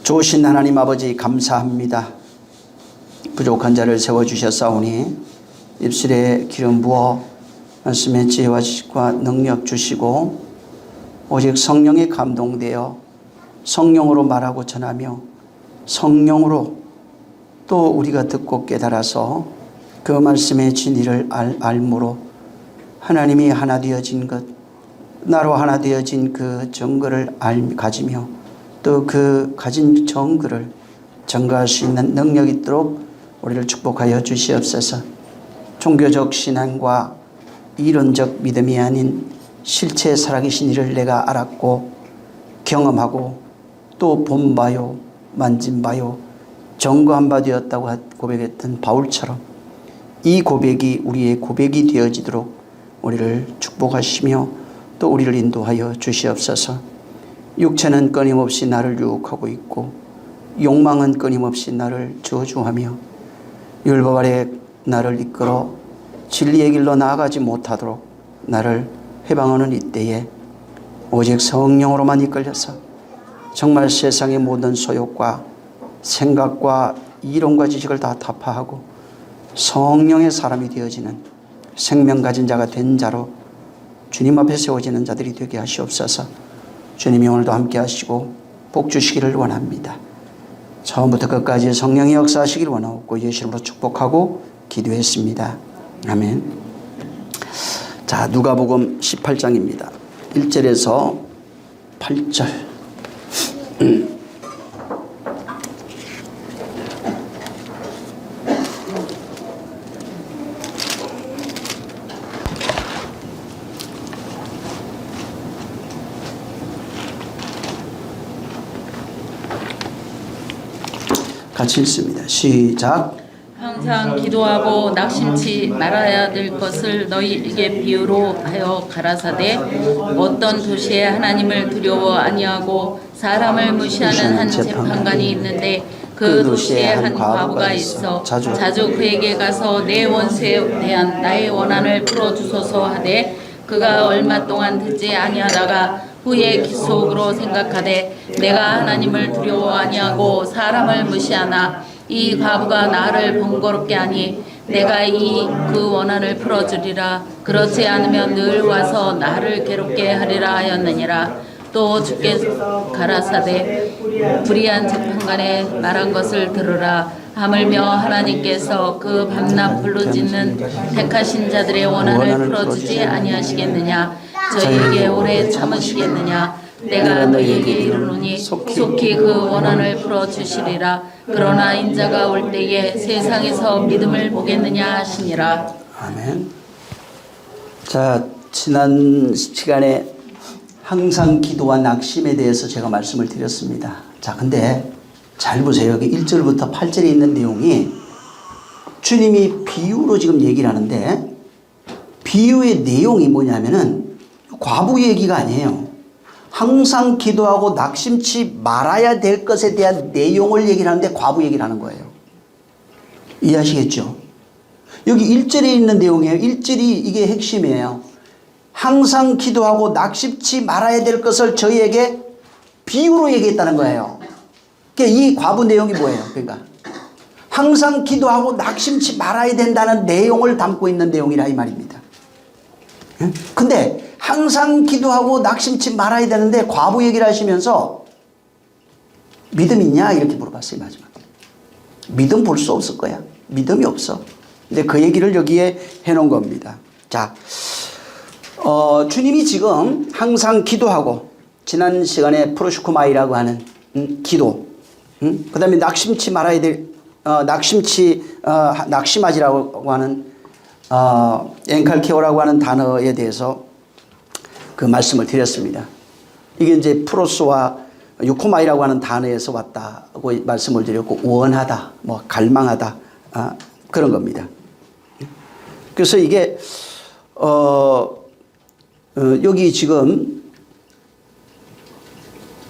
좋으신 하나님 아버지 감사합니다. 부족한 자를 세워주셨사오니 입술에 기름 부어 말씀의 지혜와 지식과 능력 주시고 오직 성령에 감동되어 성령으로 말하고 전하며 성령으로 또 우리가 듣고 깨달아서 그 말씀의 진리를 알므로 하나님이 하나 되어진 것, 나로 하나 되어진 그 증거를 가지며 또 그 가진 증거를 증거할 수 있는 능력이 있도록 우리를 축복하여 주시옵소서. 종교적 신앙과 이론적 믿음이 아닌 실체 살아계신 이를 내가 알았고 경험하고 또 본 바요 만진 바요 증거한 바 되었다고 고백했던 바울처럼 이 고백이 우리의 고백이 되어지도록 우리를 축복하시며 또 우리를 인도하여 주시옵소서. 육체는 끊임없이 나를 유혹하고 있고 욕망은 끊임없이 나를 저주하며 율법 아래 나를 이끌어 진리의 길로 나아가지 못하도록 나를 해방하는 이때에 오직 성령으로만 이끌려서 정말 세상의 모든 소욕과 생각과 이론과 지식을 다 타파하고 성령의 사람이 되어지는 생명 가진 자가 된 자로 주님 앞에 세워지는 자들이 되게 하시옵소서. 주님이 오늘도 함께 하시고 복 주시기를 원합니다. 처음부터 끝까지 성령의 역사하시기를 원하고 예수 이름으로 축복하고 기도했습니다. 아멘. 자, 누가복음 18장입니다. 1절에서 8절. 같이 읽습니다. 시작. 항상 기도하고 낙심치 말아야 될 것을 너희에게 비유로 하여 가라사대 어떤 도시에 하나님을 두려워 아니하고 사람을 무시하는 한 재판관이 있는데 그 도시에 한 과부가 있어 자주 그에게 가서 내 원수에 대한 나의 원한을 풀어주소서 하되 그가 얼마 동안 듣지 아니하다가 후에 속으로 생각하되 내가 하나님을 두려워 아니하고 사람을 무시하나 이 과부가 나를 번거롭게 하니 내가 그 원한을 풀어주리라. 그렇지 않으면 늘 와서 나를 괴롭게 하리라 하였느니라. 또 주께서 가라사대 불의한 재판관의 말한 것을 들으라. 하물며 하나님께서 그 밤낮 불러짓는 택하신 자들의 원한을 풀어주지 아니하시겠느냐. 저희에게 오래 참으시겠느냐. 내가 너희에게 이르노니 속히 그 원한을 풀어주시리라. 그러나 인자가 올 때에 세상에서 믿음을 보겠느냐 하시니라. 아멘. 자, 지난 시간에 항상 기도와 낙심에 대해서 제가 말씀을 드렸습니다. 자, 근데 잘 보세요. 여기 1절부터 8절에 있는 내용이 주님이 비유로 지금 얘기를 하는데 비유의 내용이 뭐냐면은 과부 얘기가 아니에요. 항상 기도하고 낙심치 말아야 될 것에 대한 내용을 얘기를 하는데 과부 얘기를 하는 거예요. 이해하시겠죠? 여기 1절에 있는 내용이에요. 1절이 이게 핵심이에요. 항상 기도하고 낙심치 말아야 될 것을 저희에게 비유로 얘기했다는 거예요. 그러니까 이 과부 내용이 뭐예요? 그러니까 항상 기도하고 낙심치 말아야 된다는 내용을 담고 있는 내용이라 이 말입니다. 근데 항상 기도하고 낙심치 말아야 되는데 과부 얘기를 하시면서 믿음 있냐? 이렇게 물어봤어요. 마지막에. 믿음 볼 수 없을 거야. 믿음이 없어. 근데 그 얘기를 여기에 해놓은 겁니다. 자, 주님이 지금 항상 기도하고 지난 시간에 프로슈코마이라고 하는 기도, 그 다음에 낙심치 말아야 될 낙심하지라고 하는 엔칼케오라고 하는 단어에 대해서 그 말씀을 드렸습니다. 이게 이제 프로스와 유코마이라고 하는 단어에서 왔다고 말씀을 드렸고 원하다, 뭐 갈망하다 그런 겁니다. 그래서 이게 여기 지금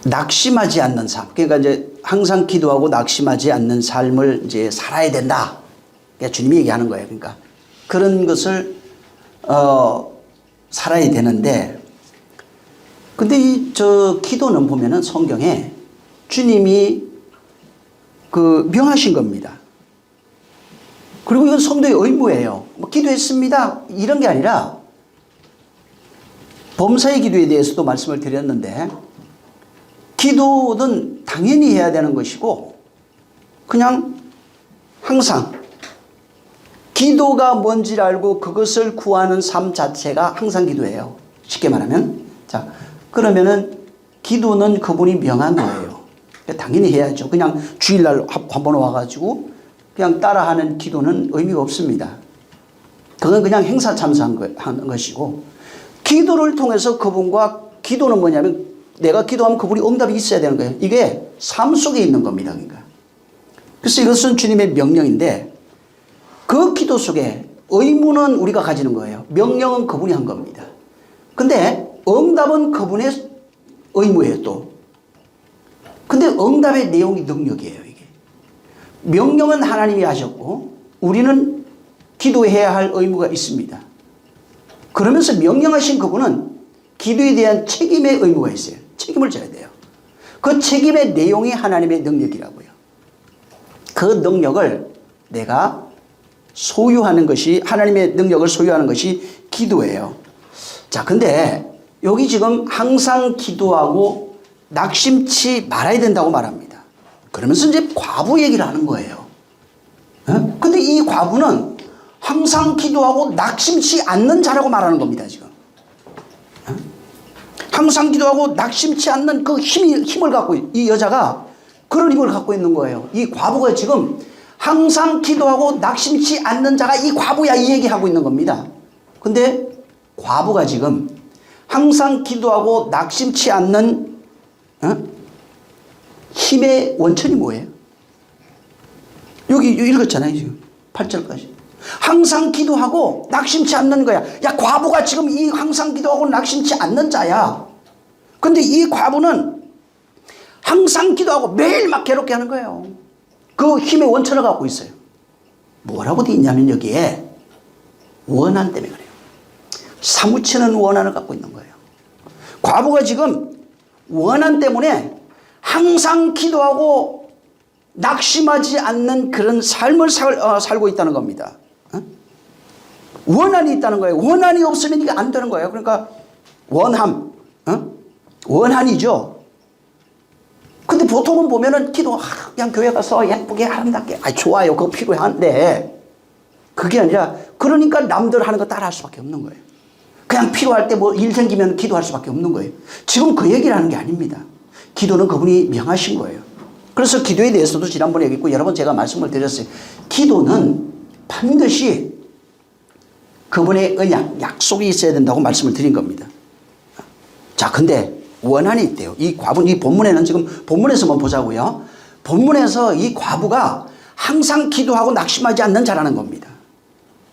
낙심하지 않는 삶, 그러니까 이제 항상 기도하고 낙심하지 않는 삶을 이제 살아야 된다. 그러니까 주님이 얘기하는 거예요. 그러니까 그런 것을 살아야 되는데, 근데 저 기도는 보면은 성경에 주님이 명하신 겁니다. 그리고 이건 성도의 의무예요. 뭐 기도했습니다 이런 게 아니라 범사의 기도에 대해서도 말씀을 드렸는데 기도는 당연히 해야 되는 것이고 그냥 항상 기도가 뭔지를 알고 그것을 구하는 삶 자체가 항상 기도예요. 쉽게 말하면. 자, 그러면은 기도는 그분이 명한 거예요. 당연히 해야죠. 그냥 주일날 한번 와가지고 그냥 따라하는 기도는 의미가 없습니다. 그건 그냥 행사 참석한 것이고 기도를 통해서 그분과 기도는 뭐냐면 내가 기도하면 그분이 응답이 있어야 되는 거예요. 이게 삶 속에 있는 겁니다. 그러니까. 그래서 이것은 주님의 명령인데 그 기도 속에 의무는 우리가 가지는 거예요. 명령은 그분이 한 겁니다. 근데 응답은 그분의 의무예요 또. 근데 응답의 내용이 능력이에요 이게. 명령은 하나님이 하셨고 우리는 기도해야 할 의무가 있습니다. 그러면서 명령하신 그분은 기도에 대한 책임의 의무가 있어요. 책임을 져야 돼요. 그 책임의 내용이 하나님의 능력이라고요. 그 능력을 내가 소유하는 것이 하나님의 능력을 소유하는 것이 기도예요. 자, 근데 여기 지금 항상 기도하고 낙심치 말아야 된다고 말합니다. 그러면서 이제 과부 얘기를 하는 거예요. 근데 이 과부는 항상 기도하고 낙심치 않는 자라고 말하는 겁니다, 지금. 항상 기도하고 낙심치 않는 그 힘을 갖고 이 여자가 그런 힘을 갖고 있는 거예요. 이 과부가 지금 항상 기도하고 낙심치 않는 자가 이 과부야 이 얘기하고 있는 겁니다. 근데 과부가 지금 항상 기도하고 낙심치 않는 힘의 원천이 뭐예요? 여기 읽었잖아요 지금 8절까지. 항상 기도하고 낙심치 않는 거야. 야, 과부가 지금 이 항상 기도하고 낙심치 않는 자야. 근데 이 과부는 항상 기도하고 매일 막 괴롭게 하는 거예요. 그 힘의 원천을 갖고 있어요. 뭐라고 돼 있냐면 여기에 원한 때문에 그래요. 사무치는 원한을 갖고 있는 거예요. 과부가 지금 원한 때문에 항상 기도하고 낙심하지 않는 그런 삶을 살고 있다는 겁니다. 원한이 있다는 거예요. 원한이 없으면 이게 안 되는 거예요. 그러니까 원함, 원한이죠. 근데 보통은 보면은 기도 그냥 교회 가서 예쁘게 아름답게 좋아요. 그거 필요한데 그게 아니라 그러니까 남들 하는 거 따라 할 수밖에 없는 거예요. 그냥 필요할 때 뭐 일 생기면 기도할 수밖에 없는 거예요. 지금 그 얘기를 하는 게 아닙니다. 기도는 그분이 명하신 거예요. 그래서 기도에 대해서도 지난번에 얘기했고 여러 번 제가 말씀을 드렸어요. 기도는 반드시 그분의 언약, 약속이 있어야 된다고 말씀을 드린 겁니다. 자, 근데 원한이 있대요. 이 과부, 이 본문에는 지금 본문에서 한번 보자고요. 본문에서 이 과부가 항상 기도하고 낙심하지 않는 자라는 겁니다.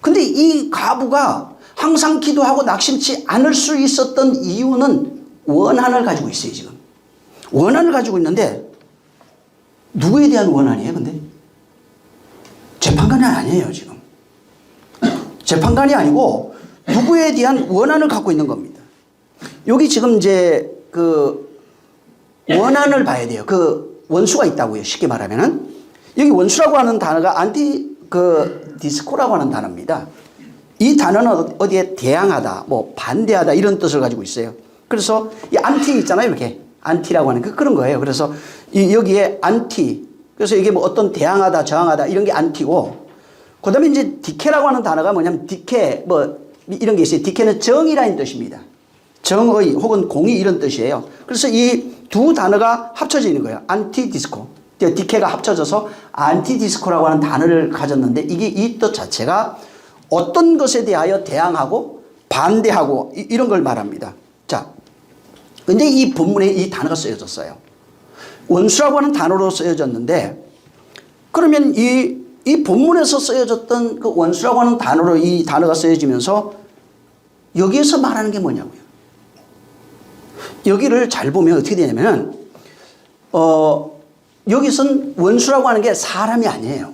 근데 이 과부가 항상 기도하고 낙심치 않을 수 있었던 이유는 원한을 가지고 있어요, 지금. 원한을 가지고 있는데 누구에 대한 원한이에요, 근데? 재판관이 아니에요, 지금. 재판관이 아니고 누구에 대한 원한을 갖고 있는 겁니다. 여기 지금 이제 그 원한을 봐야 돼요. 그 원수가 있다고요. 쉽게 말하면은. 여기 원수라고 하는 단어가 디스코라고 하는 단어입니다. 이 단어는 어디에 대항하다, 뭐 반대하다 이런 뜻을 가지고 있어요. 그래서 이 안티 있잖아요. 이렇게. 안티라고 하는 그런 거예요. 그래서 여기에 안티. 그래서 이게 뭐 어떤 대항하다, 저항하다 이런 게 안티고 그 다음에 이제 디케라고 하는 단어가 뭐냐면 디케 뭐 이런 게 있어요. 디케는 정의라는 뜻입니다. 정의 혹은 공의 이런 뜻이에요. 그래서 이 두 단어가 합쳐져 있는 거예요. 안티 디스코. 디케가 합쳐져서 안티 디스코라고 하는 단어를 가졌는데 이게 이 뜻 자체가 어떤 것에 대하여 대항하고 반대하고 이런 걸 말합니다. 자, 근데 이 본문에 이 단어가 쓰여졌어요. 원수라고 하는 단어로 쓰여졌는데 그러면 이 본문에서 쓰여졌던 그 원수라고 하는 단어로 이 단어가 쓰여지면서 여기에서 말하는 게 뭐냐고요. 여기를 잘 보면 어떻게 되냐면 여기선 원수라고 하는 게 사람이 아니에요.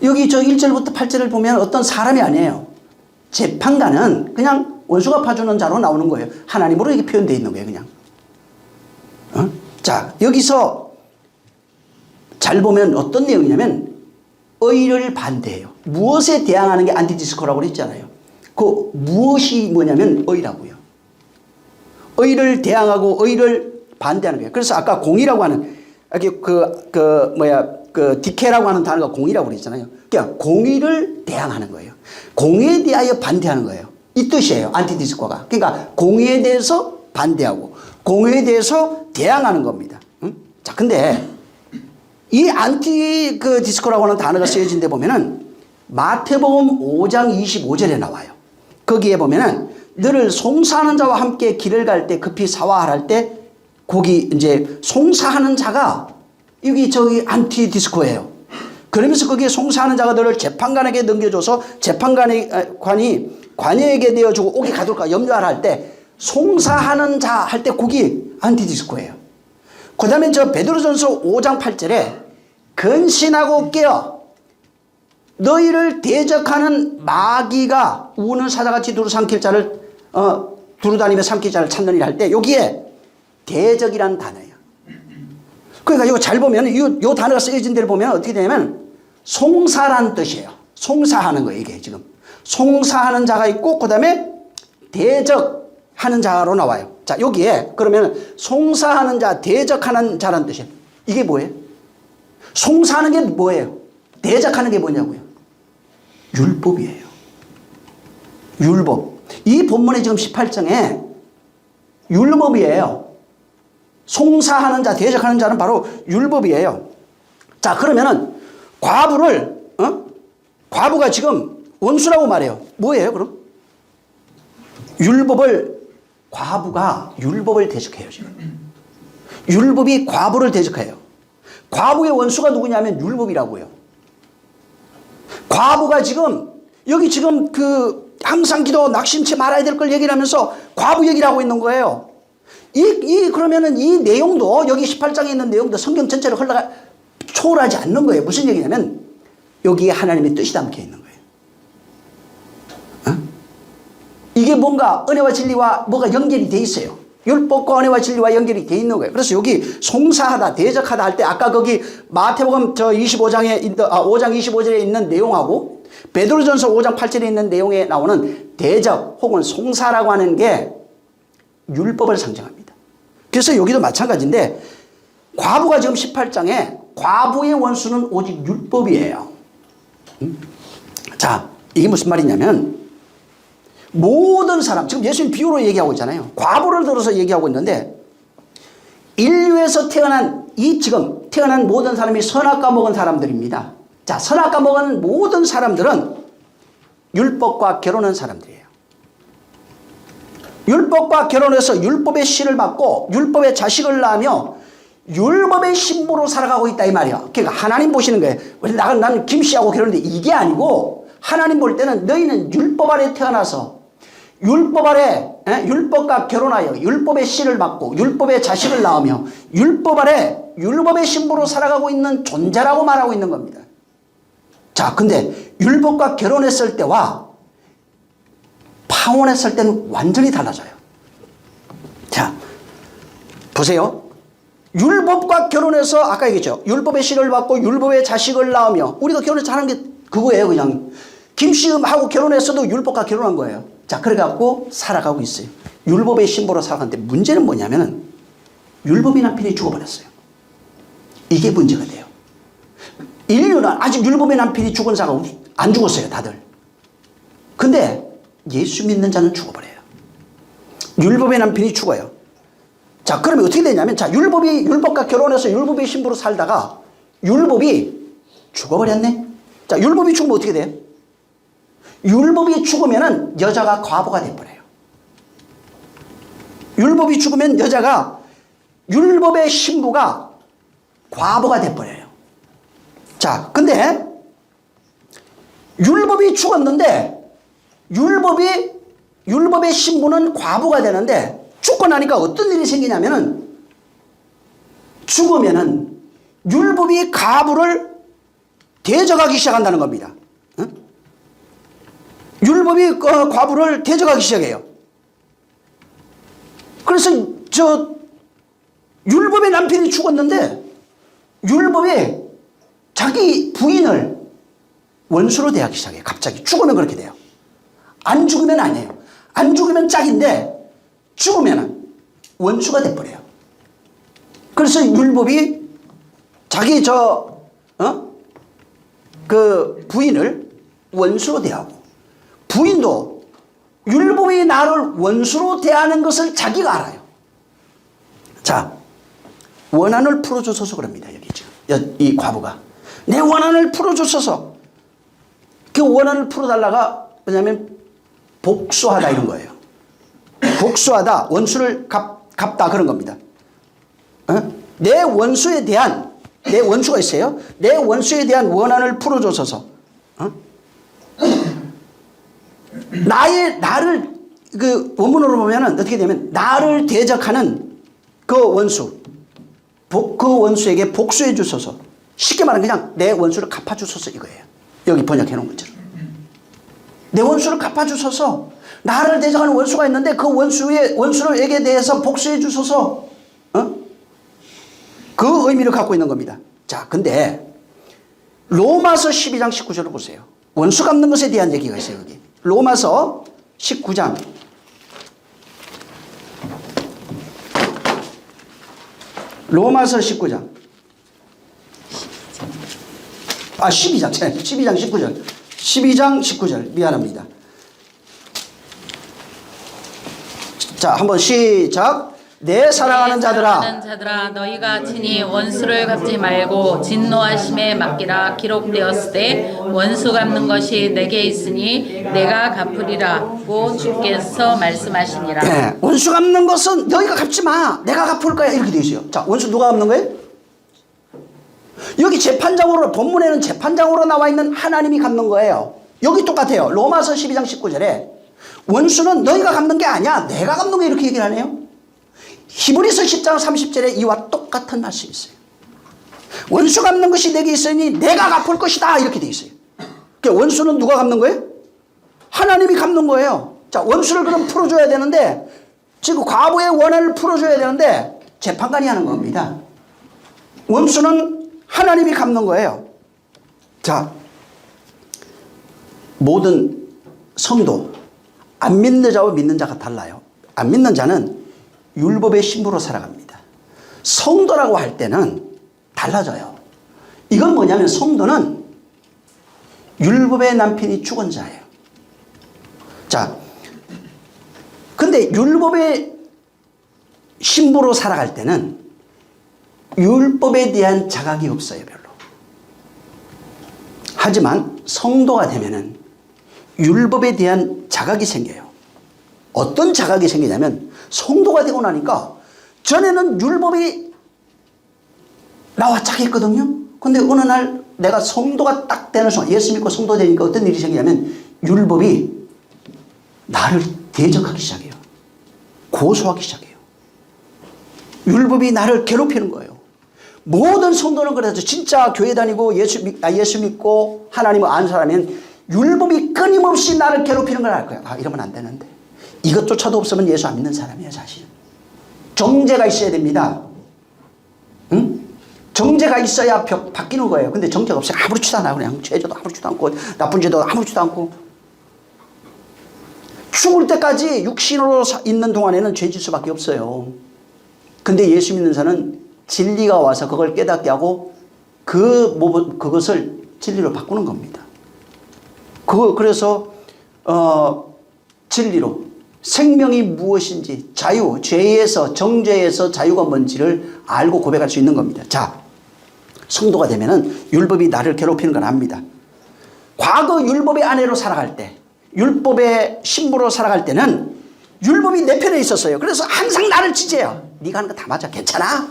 여기 저 1절부터 8절을 보면 어떤 사람이 아니에요. 재판관은 그냥 원수가 봐주는 자로 나오는 거예요. 하나님으로 이게 표현되어 있는 거예요, 그냥. 자, 여기서 잘 보면 어떤 내용이냐면 의를 반대해요. 무엇에 대항하는 게 안티디스코라고 그랬잖아요. 그 무엇이 뭐냐면 의라고요. 의를 대항하고 의를 반대하는 거예요. 그래서 아까 공이라고 하는 디케라고 하는 단어가 공이라고 그랬잖아요. 그러니까 공의를 대항하는 거예요. 공의에 대하여 반대하는 거예요. 이 뜻이에요. 안티디스코가. 그러니까 공의에 대해서 반대하고 공의에 대해서 대항하는 겁니다. 응? 자, 근데 이 디스코라고 하는 단어가 쓰여진 데 보면은 마태복음 5장 25절에 나와요. 거기에 보면은 너를 송사하는 자와 함께 길을 갈 때 급히 사화할 때 거기 이제 송사하는 자가 여기 저기 안티디스코예요. 그러면서 거기에 송사하는 자가 너를 재판관에게 넘겨줘서 재판관이 관여에게 내어주고 옥에 가둘까 염려하라 할 때 송사하는 자 할 때 거기 안티디스코예요. 그 다음에 저 베드로전서 5장 8절에 근신하고 깨어 너희를 대적하는 마귀가 우는 사자같이 두루삼킬 자를 두루다니며 삼킬 자를 찾느니라 할 때 여기에 대적이라는 단어예요. 그러니까 이거 잘 보면 요 단어가 쓰여진 데를 보면 어떻게 되냐면 송사라는 뜻이에요. 송사하는 거예요. 이게 지금 송사하는 자가 있고 그 다음에 대적하는 자로 나와요. 자, 여기에 그러면 송사하는 자, 대적하는 자라는 뜻이에요. 이게 뭐예요? 송사하는 게 뭐예요? 대적하는 게 뭐냐고요? 율법이에요. 율법. 이 본문의 지금 18장에 율법이에요. 송사하는 자, 대적하는 자는 바로 율법이에요. 자, 그러면은 과부가 지금 원수라고 말해요. 뭐예요, 그럼? 과부가 율법을 대적해요, 지금. 율법이 과부를 대적해요. 과부의 원수가 누구냐면 율법이라고요. 과부가 지금, 여기 지금 항상 기도 낙심치 말아야 될 걸 얘기를 하면서 과부 얘기를 하고 있는 거예요. 그러면은 이 내용도, 여기 18장에 있는 내용도 성경 전체를 초월하지 않는 거예요. 무슨 얘기냐면, 여기에 하나님의 뜻이 담겨 있는 거예요. 이게 뭔가 은혜와 진리와 뭐가 연결이 돼 있어요. 율법과 은혜와 진리와 연결이 돼 있는 거예요. 그래서 여기 송사하다, 대적하다 할 때 아까 거기 마태복음 5장 25절에 있는 내용하고 베드로전서 5장 8절에 있는 내용에 나오는 대적 혹은 송사라고 하는 게 율법을 상징합니다. 그래서 여기도 마찬가지인데 과부가 지금 18장에 과부의 원수는 오직 율법이에요. 자, 이게 무슨 말이냐면 모든 사람, 지금 예수님 비유로 얘기하고 있잖아요. 과부를 들어서 얘기하고 있는데 인류에서 지금 태어난 모든 사람이 선악과 먹은 사람들입니다. 자, 선악과 먹은 모든 사람들은 율법과 결혼한 사람들이에요. 율법과 결혼해서 율법의 씨를 받고 율법의 자식을 낳으며 율법의 신부로 살아가고 있다 이 말이야. 그러니까 하나님 보시는 거예요. 나는 김씨하고 결혼했는데 이게 아니고 하나님 볼 때는 너희는 율법 아래 태어나서 율법 아래 율법과 결혼하여 율법의 씨를 받고 율법의 자식을 낳으며 율법 아래 율법의 신부로 살아가고 있는 존재라고 말하고 있는 겁니다. 자, 근데 율법과 결혼했을 때와 파혼했을 때는 완전히 달라져요. 자, 보세요. 율법과 결혼해서 아까 얘기했죠. 율법의 씨를 받고 율법의 자식을 낳으며 우리가 결혼해서 하는 게 그거예요. 그냥 김씨하고 결혼했어도 율법과 결혼한 거예요. 자, 그래갖고 살아가고 있어요. 율법의 신부로 살아가는데 문제는 뭐냐면은 율법의 남편이 죽어버렸어요. 이게 문제가 돼요. 인류는 아직 율법의 남편이 죽은 자가 안 죽었어요, 다들. 근데 예수 믿는 자는 죽어버려요. 율법의 남편이 죽어요. 자, 그러면 어떻게 되냐면, 자, 율법과 결혼해서 율법의 신부로 살다가 율법이 죽어버렸네? 자, 율법이 죽으면 어떻게 돼요? 율법이 죽으면은 여자가 과부가 돼버려요. 율법이 죽으면 율법의 신부가 과부가 돼버려요. 자, 근데 율법이 죽었는데 율법의 신부는 과부가 되는데 죽고 나니까 어떤 일이 생기냐면은 죽으면은 율법이 과부를 대적하기 시작한다는 겁니다. 율법이 과부를 대적하기 시작해요. 그래서 율법의 남편이 죽었는데 율법이 자기 부인을 원수로 대하기 시작해요. 갑자기 죽으면 그렇게 돼요. 안 죽으면 아니에요. 안 죽으면 짝인데 죽으면 원수가 돼버려요. 그래서 율법이 자기 그 부인을 원수로 대하고, 부인도 율법이 나를 원수로 대하는 것을 자기가 알아요. 자, 원한을 풀어주소서 그럽니다. 여기 지금 이 과부가 내 원한을 풀어주소서. 그 원한을 풀어달라가 뭐냐면 복수하다 이런 거예요. 복수하다, 원수를 갚다 그런 겁니다. 내 원수에 대한, 내 원수가 있어요. 내 원수에 대한 원한을 풀어줘서 나를 그 원문으로 보면은 어떻게 되면 나를 대적하는 그 원수, 그 원수에게 복수해 주소서. 쉽게 말하면 그냥 내 원수를 갚아 주소서 이거예요. 여기 번역해 놓은 것처럼 내 원수를 갚아 주소서. 나를 대적하는 원수가 있는데 그 원수에게 대해서 복수해 주소서. 그 의미를 갖고 있는 겁니다. 자, 근데 로마서 12장 19절을 보세요. 원수 갚는 것에 대한 얘기가 있어요. 여기 로마서 19장 로마서 19장 12장 19절 12장 19절 미안합니다. 자, 한번 시작. 내 사랑하는 자들아 너희가 친히 원수를 갚지 말고 진노하심에 맡기라. 기록되었을 때 원수 갚는 것이 내게 있으니 내가 갚으리라고 주께서 말씀하시니라. 네, 원수 갚는 것은 너희가 갚지 마, 내가 갚을 거야 이렇게 되어 있어요. 자, 원수 누가 갚는 거예요? 여기 재판장으로, 본문에는 재판장으로 나와 있는 하나님이 갚는 거예요. 여기 똑같아요. 로마서 12장 19절에 원수는 너희가 갚는 게 아니야, 내가 갚는 거 이렇게 얘기를 하네요. 히브리서 10장 30절에 이와 똑같은 말씀이 있어요. 원수 갚는 것이 내게 있으니 내가 갚을 것이다 이렇게 돼 있어요. 그러니까 원수는 누가 갚는 거예요? 하나님이 갚는 거예요. 자, 원수를 그럼 풀어줘야 되는데, 지금 과부의 원한을 풀어줘야 되는데 재판관이 하는 겁니다. 원수는 하나님이 갚는 거예요. 자, 모든 성도, 안 믿는 자와 믿는 자가 달라요. 안 믿는 자는 율법의 신부로 살아갑니다. 성도라고 할 때는 달라져요. 이건 뭐냐면 성도는 율법의 남편이 죽은 자예요. 자, 근데 율법의 신부로 살아갈 때는 율법에 대한 자각이 없어요, 별로. 하지만 성도가 되면은 율법에 대한 자각이 생겨요. 어떤 자각이 생기냐면, 성도가 되고 나니까 전에는 율법이 나와 짝 했거든요. 근데 어느 날 내가 성도가 딱 되는 순간, 예수 믿고 성도 되니까 어떤 일이 생기냐면 율법이 나를 대적하기 시작해요. 고소하기 시작해요. 율법이 나를 괴롭히는 거예요. 모든 성도는 그래서 진짜 교회 다니고 예수 믿고 하나님을 아는 사람은 율법이 끊임없이 나를 괴롭히는 걸 알 거예요. 아, 이러면 안 되는데. 이것조차도 없으면 예수 안 믿는 사람이에요, 사실. 정죄가 있어야 됩니다. 응? 정죄가 있어야 바뀌는 거예요. 근데 정죄가 없어요. 아무렇지도 않아요. 그냥 죄져도 아무렇지도 않고, 나쁜 죄도 아무렇지도 않고. 죽을 때까지 육신으로 있는 동안에는 죄질 수밖에 없어요. 근데 예수 믿는 자는 진리가 와서 그걸 깨닫게 하고 그것을 진리로 바꾸는 겁니다. 그래서 진리로 생명이 무엇인지, 자유, 죄에서, 정죄에서 자유가 뭔지를 알고 고백할 수 있는 겁니다. 자, 성도가 되면은 율법이 나를 괴롭히는 걸 압니다. 과거 율법의 아내로 살아갈 때, 율법의 신부로 살아갈 때는 율법이 내 편에 있었어요. 그래서 항상 나를 지지해요. 네가 하는 거 다 맞아, 괜찮아?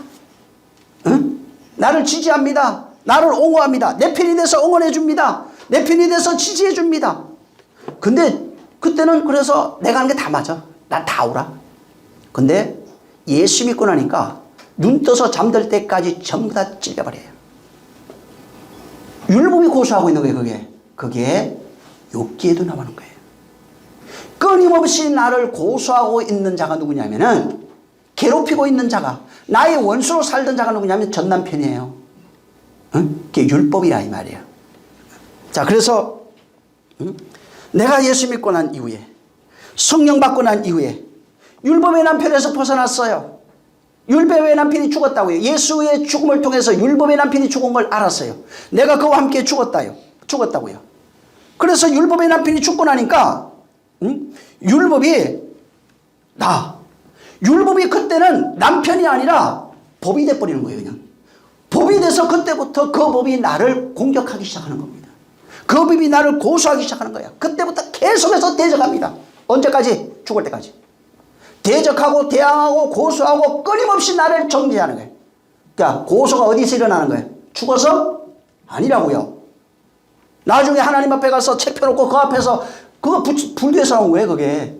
응? 나를 지지합니다. 나를 옹호합니다. 내 편이 돼서 응원해 줍니다. 내 편이 돼서 지지해 줍니다. 근데 그때는 그래서 내가 하는 게 다 맞아. 난 다 알아. 근데 예수 믿고 나니까 눈 떠서 잠들 때까지 전부 다 찔려버려요. 율법이 고소하고 있는 거예요, 그게 욥기에도 나오는 거예요. 끊임없이 나를 고소하고 있는 자가 누구냐면은, 괴롭히고 있는 자가, 나의 원수로 살던 자가 누구냐면 전 남편이에요. 그게 율법이라 이 말이에요. 자, 그래서 내가 예수 믿고 난 이후에, 성령 받고 난 이후에 율법의 남편에서 벗어났어요. 율법의 남편이 죽었다고요. 예수의 죽음을 통해서 율법의 남편이 죽은 걸 알았어요. 내가 그와 함께 죽었다고요. 그래서 율법의 남편이 죽고 나니까 율법이 그때는 남편이 아니라 법이 돼버리는 거예요. 그냥 법이 돼서 그때부터 그 법이 나를 공격하기 시작하는 겁니다. 그 법이 나를 고소하기 시작하는 거야. 그때부터 계속해서 대적합니다. 언제까지? 죽을 때까지. 대적하고 대항하고 고소하고 끊임없이 나를 정죄하는 거예요. 그러니까 고소가 어디서 일어나는 거예요? 죽어서? 아니라고요. 나중에 하나님 앞에 가서 책 펴놓고 그 앞에서 그거 불교에서 나온 거예요. 그게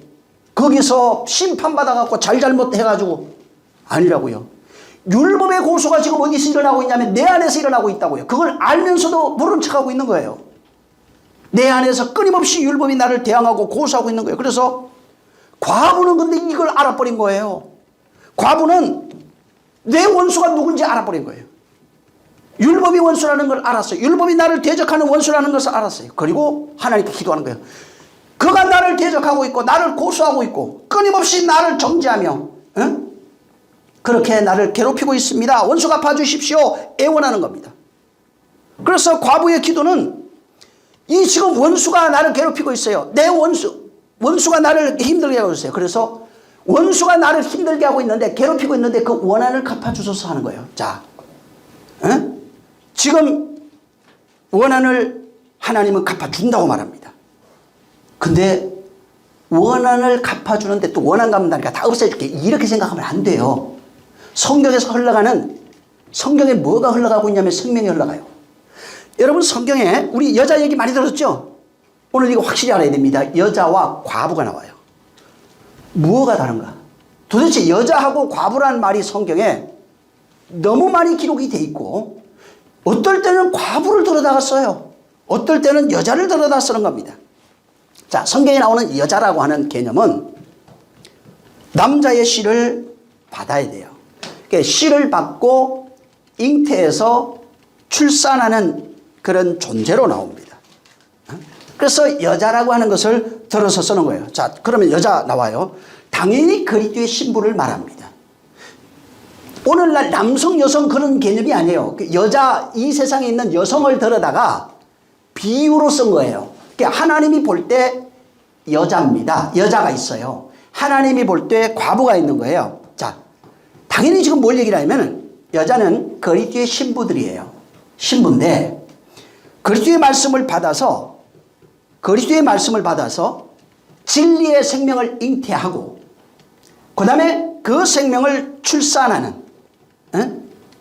거기서 심판받아갖고 잘못해가지고 아니라고요. 율법의 고소가 지금 어디서 일어나고 있냐면 내 안에서 일어나고 있다고요. 그걸 알면서도 모른 척하고 있는 거예요. 내 안에서 끊임없이 율법이 나를 대항하고 고소하고 있는 거예요. 그래서 과부는 근데 이걸 알아버린 거예요. 과부는 내 원수가 누군지 알아버린 거예요. 율법이 원수라는 걸 알았어요. 율법이 나를 대적하는 원수라는 것을 알았어요. 그리고 하나님께 기도하는 거예요. 그가 나를 대적하고 있고 나를 고소하고 있고 끊임없이 나를 정죄하며 그렇게 나를 괴롭히고 있습니다. 원수가 봐주십시오. 애원하는 겁니다. 그래서 과부의 기도는 이 지금 원수가 나를 괴롭히고 있어요. 내 원수가 나를 힘들게 하고 있어요. 그래서 원수가 나를 힘들게 하고 있는데 괴롭히고 있는데 그 원한을 갚아주소서 하는 거예요. 자, 지금 원한을 하나님은 갚아준다고 말합니다. 근데 원한을 갚아주는데 또 원한 갚는다니까 다 없애줄게 이렇게 생각하면 안 돼요. 성경에서 성경에 뭐가 흘러가고 있냐면 생명이 흘러가요. 여러분 성경에 우리 여자 얘기 많이 들었죠? 오늘 이거 확실히 알아야 됩니다. 여자와 과부가 나와요. 무엇가 다른가? 도대체 여자하고 과부라는 말이 성경에 너무 많이 기록이 돼 있고 어떨 때는 과부를 들여다가 써요. 어떨 때는 여자를 들여다 쓰는 겁니다. 자, 성경에 나오는 여자라고 하는 개념은 남자의 씨를 받아야 돼요. 그러니까 씨를 받고 잉태해서 출산하는 그런 존재로 나옵니다. 그래서 여자라고 하는 것을 들어서 쓰는 거예요. 자, 그러면 여자 나와요. 당연히 그리스도의 신부를 말합니다. 오늘날 남성, 여성 그런 개념이 아니에요. 여자, 이 세상에 있는 여성을 들여다가 비유로 쓴 거예요. 그러니까 하나님이 볼 때 여자입니다. 여자가 있어요. 하나님이 볼 때 과부가 있는 거예요. 자, 당연히 지금 뭘 얘기를 하냐면 여자는 그리스도의 신부들이에요. 신부인데 그리스도의 말씀을 받아서 진리의 생명을 잉태하고 그 다음에 그 생명을 출산하는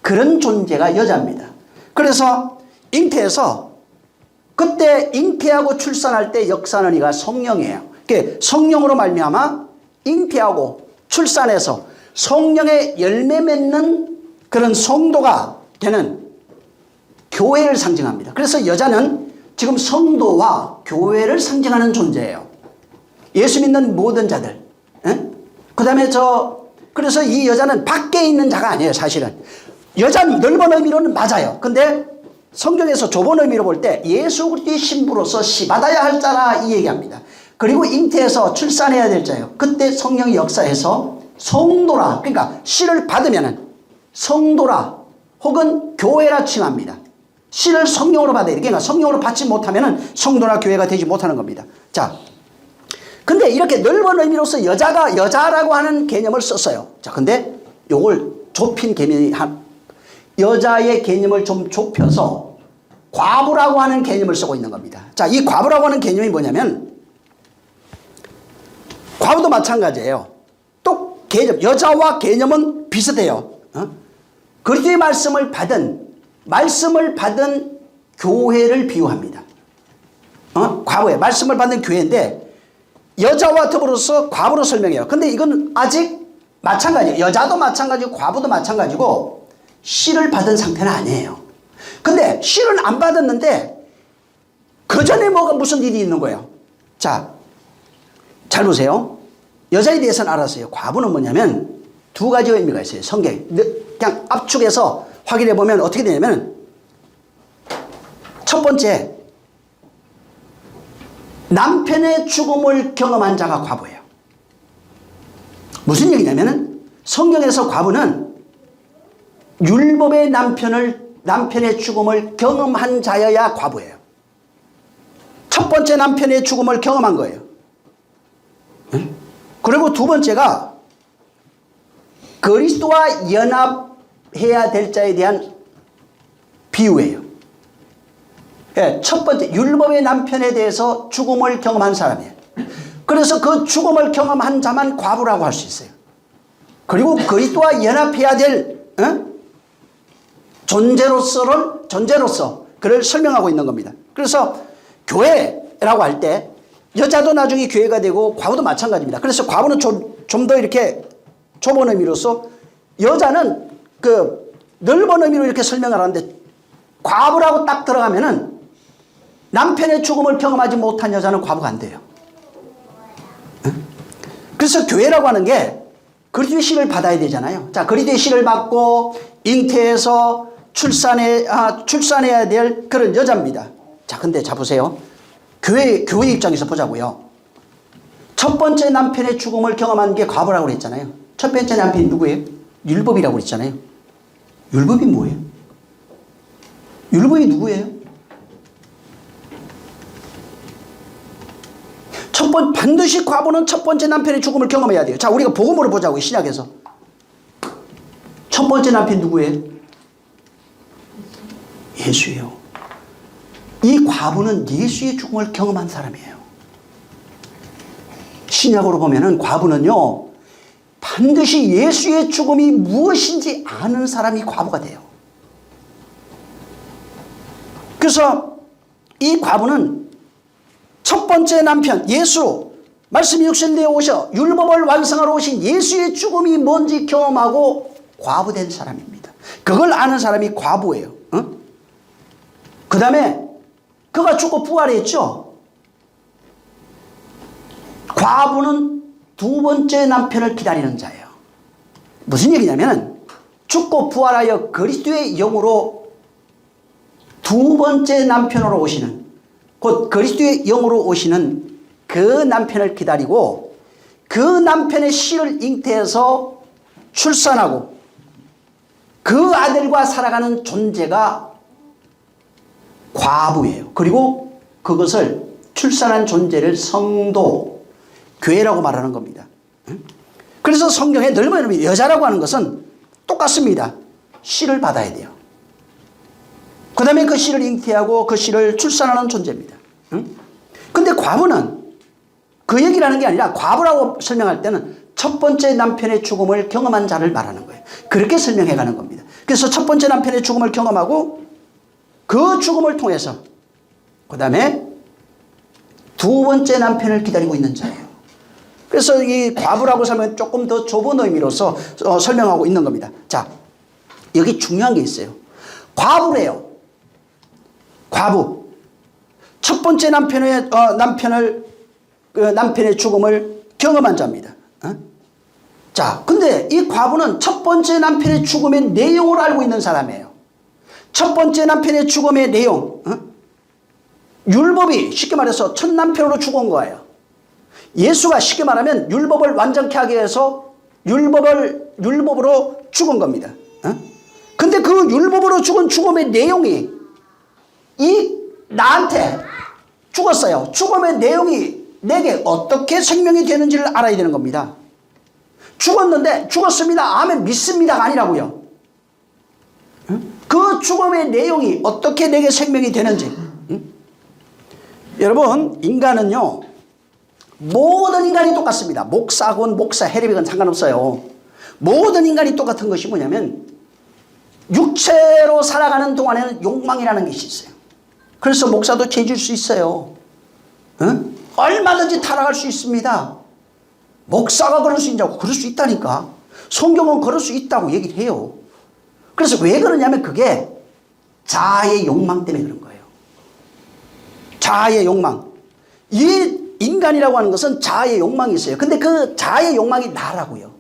그런 존재가 여자입니다. 그래서 잉태해서 그때 잉태하고 출산할 때 역사하는 이가 성령이에요. 그러니까 성령으로 말미암아 잉태하고 출산해서 성령의 열매 맺는 그런 성도가 되는 교회를 상징합니다. 그래서 여자는 지금 성도와 교회를 상징하는 존재예요. 예수 믿는 모든 자들. 그 다음에 그래서 이 여자는 밖에 있는 자가 아니에요, 사실은. 여자는 넓은 의미로는 맞아요. 근데 성경에서 좁은 의미로 볼 때 예수 그리스도의 신부로서 씨 받아야 할 자라 이 얘기합니다. 그리고 잉태해서 출산해야 될 자예요. 그때 성령이 역사해서 성도라, 그러니까 씨를 받으면은 성도라 혹은 교회라 칭합니다. 씨를 성령으로 받아야 돼. 그러니까 성령으로 받지 못하면은 성도나 교회가 되지 못하는 겁니다. 자, 근데 이렇게 넓은 의미로서 여자라고 하는 개념을 썼어요. 자, 근데 요걸 좁힌 개념이 여자의 개념을 좀 좁혀서 과부라고 하는 개념을 쓰고 있는 겁니다. 자, 이 과부라고 하는 개념이 뭐냐면 과부도 마찬가지예요. 또 개념, 여자와 개념은 비슷해요. 그리스도의 말씀을 받은 교회를 비유합니다. 과부에 말씀을 받는 교회인데 여자와 더불어서 과부로 설명해요. 근데 이건 아직 마찬가지예요. 여자도 마찬가지고 과부도 마찬가지고 씨를 받은 상태는 아니에요. 근데 씨를 안 받았는데 그 전에 무슨 일이 있는 거예요. 자, 잘 보세요. 여자에 대해서는 알았어요. 과부는 뭐냐면 두 가지 의미가 있어요. 성경에 그냥 압축해서 확인해 보면 어떻게 되냐면 첫 번째, 남편의 죽음을 경험한 자가 과부예요. 무슨 얘기냐면은 성경에서 과부는 율법의 남편의 죽음을 경험한 자여야 과부예요. 첫 번째 남편의 죽음을 경험한 거예요. 그리고 두 번째가 그리스도와 연합해야 될 자에 대한 비유예요. 첫 번째, 율법의 남편에 대해서 죽음을 경험한 사람이에요. 그래서 그 죽음을 경험한 자만 과부라고 할 수 있어요. 그리고 그리스도와 연합해야 될 존재로서 그를 설명하고 있는 겁니다. 그래서 교회라고 할 때 여자도 나중에 교회가 되고 과부도 마찬가지입니다. 그래서 과부는 좀 더 이렇게 좁은 의미로서, 여자는 그 넓은 의미로 이렇게 설명을 하는데, 과부라고 딱 들어가면은 남편의 죽음을 경험하지 못한 여자는 과부가 안 돼요. 그래서 교회라고 하는 게 그리스도의 씨를 받아야 되잖아요. 자, 그리스도의 씨를 받고 잉태해서 출산해야 될 그런 여자입니다. 자, 근데 자 보세요. 교회 입장에서 보자고요. 첫 번째 남편의 죽음을 경험한 게 과부라고 그랬잖아요. 첫 번째 남편이 누구예요? 율법이라고 그랬잖아요. 율법이 뭐예요? 율법이 누구예요? 반드시 과부는 첫 번째 남편의 죽음을 경험해야 돼요. 자, 우리가 복음으로 보자고요. 신약에서. 첫 번째 남편 누구예요? 예수예요. 이 과부는 예수의 죽음을 경험한 사람이에요. 신약으로 보면은 과부는요, 반드시 예수의 죽음이 무엇인지 아는 사람이 과부가 돼요. 그래서 이 과부는 첫 번째 남편 예수, 말씀이 육신되어 오셔 율법을 완성하러 오신 예수의 죽음이 뭔지 경험하고 과부된 사람입니다. 그걸 아는 사람이 과부예요. 그 다음에 그가 죽고 부활했죠. 과부는 두 번째 남편을 기다리는 자예요. 무슨 얘기냐면 죽고 부활하여 그리스도의 영으로 두 번째 남편으로 오시는, 곧 그리스도의 영으로 오시는 그 남편을 기다리고 그 남편의 씨를 잉태해서 출산하고 그 아들과 살아가는 존재가 과부예요. 그리고 그것을 출산한 존재를 성도, 교회라고 말하는 겁니다. 그래서 성경에 넓은 의미, 여자라고 하는 것은 똑같습니다. 씨를 받아야 돼요. 그 다음에 그 씨를 잉태하고 그 씨를 출산하는 존재입니다. 근데 과부는 그 얘기를 하는 게 아니라, 과부라고 설명할 때는 첫 번째 남편의 죽음을 경험한 자를 말하는 거예요. 그렇게 설명해 가는 겁니다. 그래서 첫 번째 남편의 죽음을 경험하고 그 죽음을 통해서 그 다음에 두 번째 남편을 기다리고 있는 자예요. 그래서 이 과부라고 하면 조금 더 좁은 의미로서 설명하고 있는 겁니다. 자, 여기 중요한 게 있어요. 과부래요. 과부. 첫 번째 남편의 죽음을 경험한 자입니다. 자, 근데 이 과부는 첫 번째 남편의 죽음의 내용을 알고 있는 사람이에요. 첫 번째 남편의 죽음의 내용, 율법이 쉽게 말해서 첫 남편으로 죽은 거예요. 예수가 쉽게 말하면 율법을 완전케 하기 위해서 율법으로 죽은 겁니다. 근데 그 율법으로 죽은 죽음의 내용이 나한테 죽었어요. 죽음의 내용이 내게 어떻게 생명이 되는지를 알아야 되는 겁니다. 죽었는데 죽었습니다, 아멘, 믿습니다가 아니라고요. 그 죽음의 내용이 어떻게 내게 생명이 되는지. 여러분, 인간은요, 모든 인간이 똑같습니다. 목사건 목사, 해리백은 상관없어요. 모든 인간이 똑같은 것이 뭐냐면 육체로 살아가는 동안에는 욕망이라는 것이 있어요. 그래서 목사도 죄질 수 있어요. 얼마든지 타락할 수 있습니다. 목사가 그럴 수 있냐고, 그럴 수 있다니까. 성경은 그럴 수 있다고 얘기를 해요. 그래서 왜 그러냐면 그게 자아의 욕망 때문에 그런 거예요. 자아의 욕망. 이 인간이라고 하는 것은 자아의 욕망이 있어요. 근데 그 자아의 욕망이 나라고요.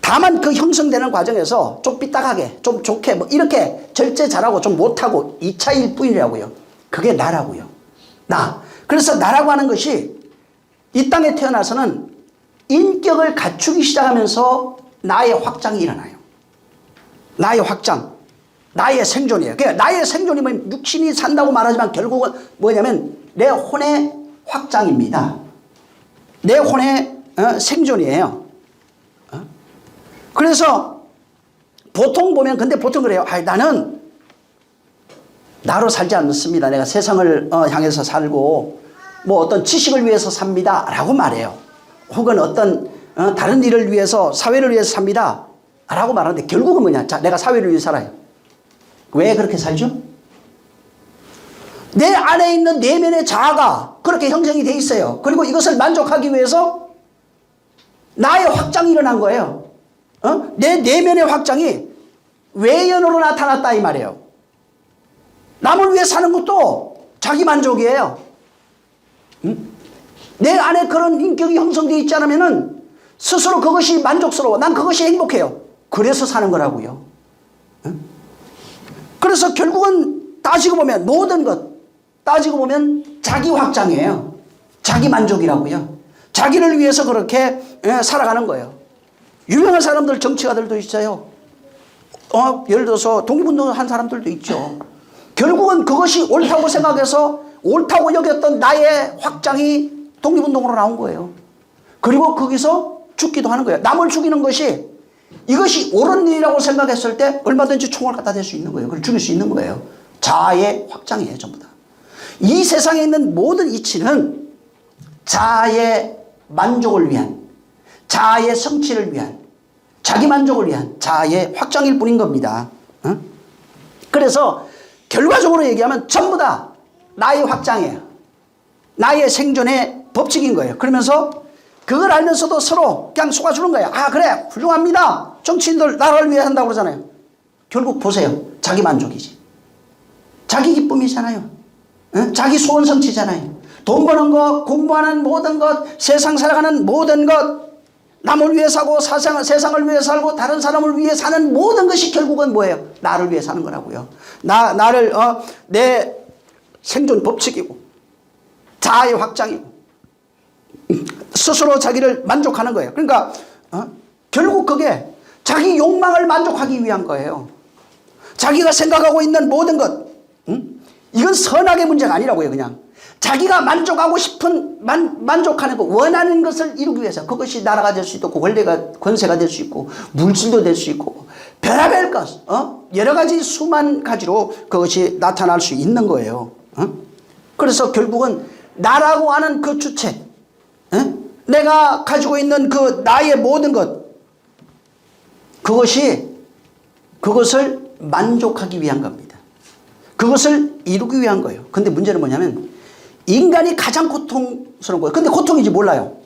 다만 그 형성되는 과정에서 좀 삐딱하게, 좀 좋게, 뭐 이렇게 절제 잘하고 좀 못하고 이 차이일 뿐이라고요. 그게 나라고요. 나. 그래서 나라고 하는 것이 이 땅에 태어나서는 인격을 갖추기 시작하면서 나의 확장이 일어나요. 나의 확장, 나의 생존이에요. 그러니까 나의 생존이면 육신이 산다고 말하지만 결국은 뭐냐면 내 혼의 확장입니다. 내 혼의 생존이에요. 그래서 보통 보면 근데 보통 그래요. 나는 나로 살지 않습니다. 내가 세상을 향해서 살고 뭐 어떤 지식을 위해서 삽니다 라고 말해요. 혹은 어떤 다른 일을 위해서 사회를 위해서 삽니다 라고 말하는데 결국은 뭐냐. 자, 내가 사회를 위해 살아요. 왜 그렇게 살죠? 내 안에 있는 내면의 자아가 그렇게 형성이 돼 있어요. 그리고 이것을 만족하기 위해서 나의 확장이 일어난 거예요. 내 내면의 확장이 외연으로 나타났다 이 말이에요. 남을 위해 사는 것도 자기 만족이에요. 내 안에 그런 인격이 형성되어 있지 않으면 스스로 그것이 만족스러워. 난 그것이 행복해요. 그래서 사는 거라고요. 그래서 결국은 따지고 보면 모든 것 따지고 보면 자기 확장이에요. 자기 만족이라고요. 자기를 위해서 그렇게 살아가는 거예요. 유명한 사람들 정치가들도 있어요. 예를 들어서 독립운동을 한 사람들도 있죠. 결국은 그것이 옳다고 생각해서 옳다고 여겼던 나의 확장이 독립운동으로 나온 거예요. 그리고 거기서 죽기도 하는 거예요. 남을 죽이는 것이 이것이 옳은 일이라고 생각했을 때 얼마든지 총을 갖다 댈 수 있는 거예요. 그걸 죽일 수 있는 거예요. 자아의 확장이에요. 전부 다. 이 세상에 있는 모든 이치는 자아의 만족을 위한, 자아의 성취를 위한, 자기 만족을 위한 자아의 확장일 뿐인 겁니다. 그래서 결과적으로 얘기하면 전부 다 나의 확장이에요. 나의 생존의 법칙인 거예요. 그러면서 그걸 알면서도 서로 그냥 속아주는 거예요. 그래 훌륭합니다. 정치인들 나라를 위해 한다고 그러잖아요. 결국 보세요. 자기 만족이지. 자기 기쁨이잖아요. 자기 소원 성취잖아요. 돈 버는 것, 공부하는 모든 것, 세상 살아가는 모든 것, 남을 위해 사고 세상을 위해 살고 다른 사람을 위해 사는 모든 것이 결국은 뭐예요? 나를 위해 사는 거라고요. 나를 내 생존 법칙이고 자아의 확장이고 스스로 자기를 만족하는 거예요. 그러니까 결국 그게 자기 욕망을 만족하기 위한 거예요. 자기가 생각하고 있는 모든 것, 이건 선악의 문제가 아니라고요. 그냥 자기가 만족하고 싶은 만족하는 것, 원하는 것을 이루기 위해서 그것이 나라가 될 수 있고 권세가 될 수 있고 물질도 될 수 있고 별의별 것, 여러 가지 수만 가지로 그것이 나타날 수 있는 거예요. 그래서 결국은 나라고 하는 그 주체, 내가 가지고 있는 그 나의 모든 것, 그것을 만족하기 위한 겁니다. 그것을 이루기 위한 거예요. 근데 문제는 뭐냐면 인간이 가장 고통스러운 거예요. 근데 고통인지 몰라요.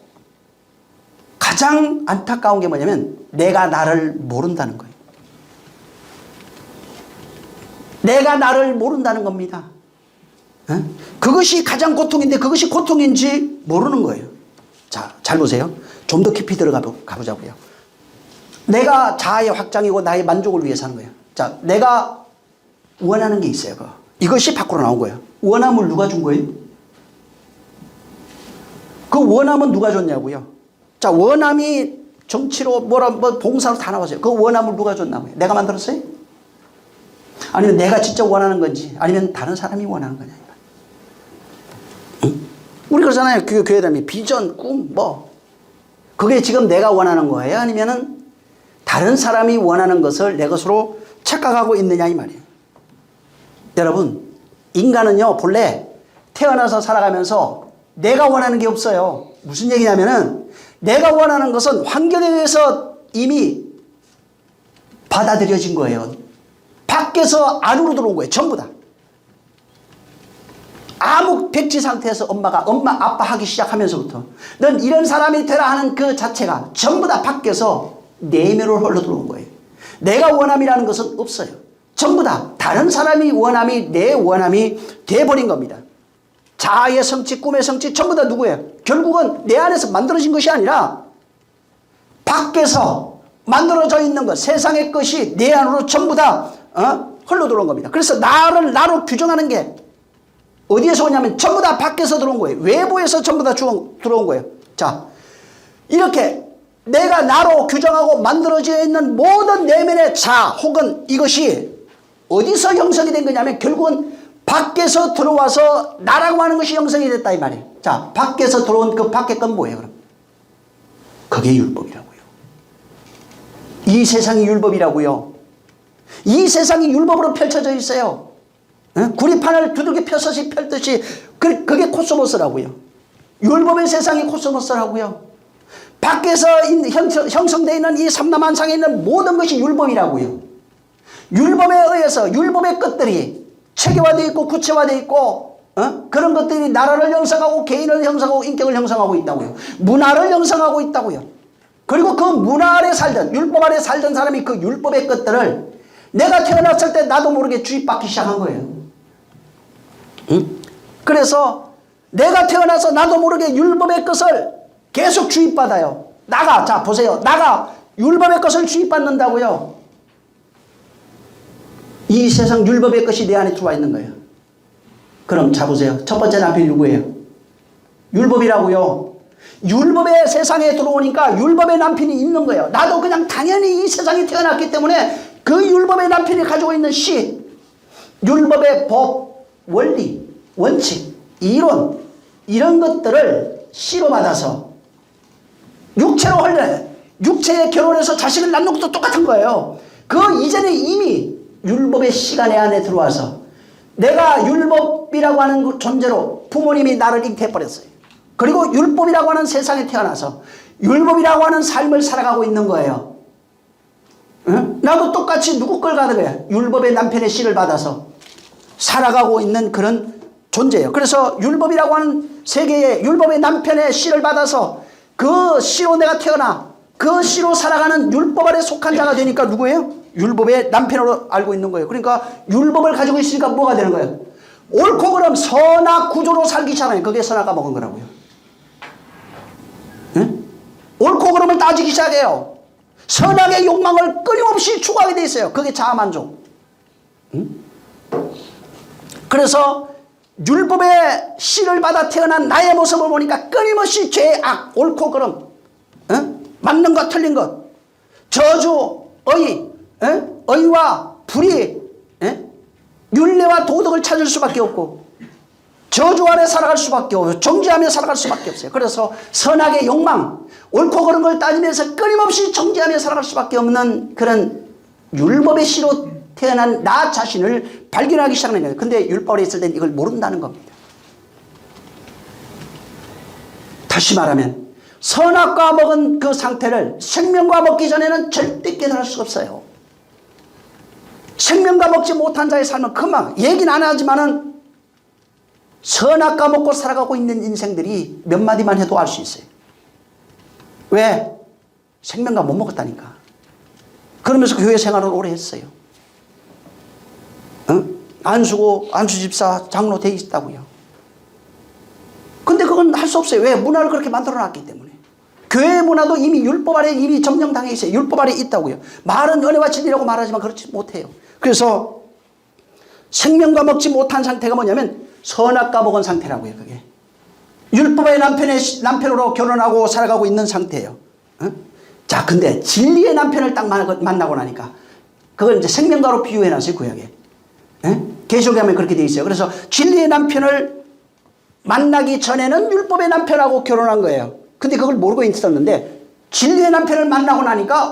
가장 안타까운 게 뭐냐면 내가 나를 모른다는 거예요. 내가 나를 모른다는 겁니다. 그것이 가장 고통인데 그것이 고통인지 모르는 거예요. 자, 잘 보세요. 좀 더 깊이 가보자고요. 내가 자아의 확장이고 나의 만족을 위해 사는 거예요. 자, 내가 원하는 게 있어요. 이것이 밖으로 나온 거예요. 원함을 누가 준 거예요? 그 원함은 누가 줬냐고요? 자, 원함이 정치로 뭐 봉사로 다 나왔어요. 그 원함을 누가 줬냐고요? 내가 만들었어요? 아니면 내가 진짜 원하는 건지 아니면 다른 사람이 원하는 거냐? 우리 그러잖아요. 교회 다니면 비전, 꿈, 그게 지금 내가 원하는 거예요? 아니면은 다른 사람이 원하는 것을 내 것으로 착각하고 있느냐 이 말이에요. 여러분, 인간은요 본래 태어나서 살아가면서 내가 원하는 게 없어요. 무슨 얘기냐면은 내가 원하는 것은 환경에 의해서 이미 받아들여진 거예요. 밖에서 안으로 들어온 거예요. 전부 다. 아무 백지 상태에서 엄마 아빠 하기 시작하면서부터 넌 이런 사람이 되라 하는 그 자체가 전부 다 밖에서 내면으로 흘러 들어온 거예요. 내가 원함이라는 것은 없어요. 전부 다 다른 사람이 원함이 내 원함이 돼버린 겁니다. 자아의 성취, 꿈의 성취 전부 다 누구예요? 결국은 내 안에서 만들어진 것이 아니라 밖에서 만들어져 있는 것, 세상의 것이 내 안으로 전부 다 흘러 들어온 겁니다. 그래서 나를 나로 규정하는 게 어디에서 오냐면 전부 다 밖에서 들어온 거예요. 외부에서 전부 다 들어온 거예요. 자, 이렇게 내가 나로 규정하고 만들어져 있는 모든 내면의 자 혹은 이것이 어디서 형성이 된 거냐면 결국은 밖에서 들어와서 나라고 하는 것이 형성이 됐다 이 말이에요. 자, 밖에서 들어온 그 밖에 건 뭐예요 그럼? 그게 율법이라고요. 이 세상이 율법이라고요. 이 세상이 율법으로 펼쳐져 있어요. 구리판을 두들겨 펴서시 펼듯이 그게 코스모스라고요. 율법의 세상이 코스모스라고요. 밖에서 형성되어 있는 이 삼라만상에 있는 모든 것이 율법이라고요. 율법에 의해서 율법의 것들이 체계화되어 있고 구체화되어 있고 그런 것들이 나라를 형성하고 개인을 형성하고 인격을 형성하고 있다고요. 문화를 형성하고 있다고요. 그리고 그 문화 아래 살던 율법 아래 살던 사람이 그 율법의 것들을 내가 태어났을 때 나도 모르게 주입받기 시작한 거예요. 그래서 내가 태어나서 나도 모르게 율법의 것을 계속 주입받아요. 자 보세요. 나가 율법의 것을 주입받는다고요. 이 세상 율법의 것이 내 안에 들어와 있는 거예요. 그럼 자 보세요. 첫 번째 남편이 누구예요? 율법이라고요. 율법의 세상에 들어오니까 율법의 남편이 있는 거예요. 나도 그냥 당연히 이 세상에 태어났기 때문에 그 율법의 남편이 가지고 있는 율법의 법, 원리, 원칙, 이론 이런 것들을 씨로 받아서 육체로 흘려요. 육체에 결혼해서 자식을 낳는 것도 똑같은 거예요. 그 이전에 이미 율법의 씨가 내 안에 들어와서 내가 율법이라고 하는 존재로 부모님이 나를 잉태해버렸어요. 그리고 율법이라고 하는 세상에 태어나서 율법이라고 하는 삶을 살아가고 있는 거예요. 응? 나도 똑같이 누구 걸 가는 거야. 율법의 남편의 씨를 받아서 살아가고 있는 그런 존재예요. 그래서 율법이라고 하는 세계에 율법의 남편의 씨를 받아서 그 씨로 내가 태어나 그 씨로 살아가는 율법 아래 속한 자가 되니까 누구예요? 율법의 남편으로 알고 있는 거예요. 그러니까 율법을 가지고 있으니까 뭐가 되는 거예요? 옳고 그름 선악 구조로 살기 시작하는 거예요. 그게 선악과 먹은 거라고요. 응? 옳고 그름을 따지기 시작해요. 선악의 욕망을 끊임없이 추구하게 돼 있어요. 그게 자아만족. 응? 그래서 율법의 씨를 받아 태어난 나의 모습을 보니까 끊임없이 죄, 악, 옳고 그름, 맞는 것, 틀린 것, 저주, 의와 불의, 율례와 도덕을 찾을 수밖에 없고 저주 아래 살아갈 수밖에 없고 정죄하며 살아갈 수밖에 없어요. 그래서 선악의 욕망, 옳고 그른 걸 따지면서 끊임없이 정죄하며 살아갈 수밖에 없는 그런 율법의 씨로 태어난 나 자신을 발견하기 시작하는 거예요. 근데 율법에 있을 때는 이걸 모른다는 겁니다. 다시 말하면 선악과 먹은 그 상태를 생명과 먹기 전에는 절대 깨달을 수가 없어요. 생명과 먹지 못한 자의 삶은 금방 얘기는 안 하지만은 선악과 먹고 살아가고 있는 인생들이 몇 마디만 해도 알 수 있어요. 왜? 생명과 못 먹었다니까. 그러면서 교회 생활을 오래 했어요. 안수고 안수집사 장로 돼 있다고요. 근데 그건 할 수 없어요. 왜? 문화를 그렇게 만들어 놨기 때문에. 교회 문화도 이미 율법 아래 이미 점령당해 있어요. 율법 아래 있다고요. 말은 은혜와 진리라고 말하지만 그렇지 못해요. 그래서 생명과 먹지 못한 상태가 뭐냐면 선악과 먹은 상태라고요. 그게 율법의 남편으로 결혼하고 살아가고 있는 상태예요. 자, 근데 진리의 남편을 딱 만나고 나니까 그걸 이제 생명과로 비유해놨어요. 구약에. 계시록에 하면 그렇게 돼 있어요. 그래서 진리의 남편을 만나기 전에는 율법의 남편하고 결혼한 거예요. 근데 그걸 모르고 있었는데 진리의 남편을 만나고 나니까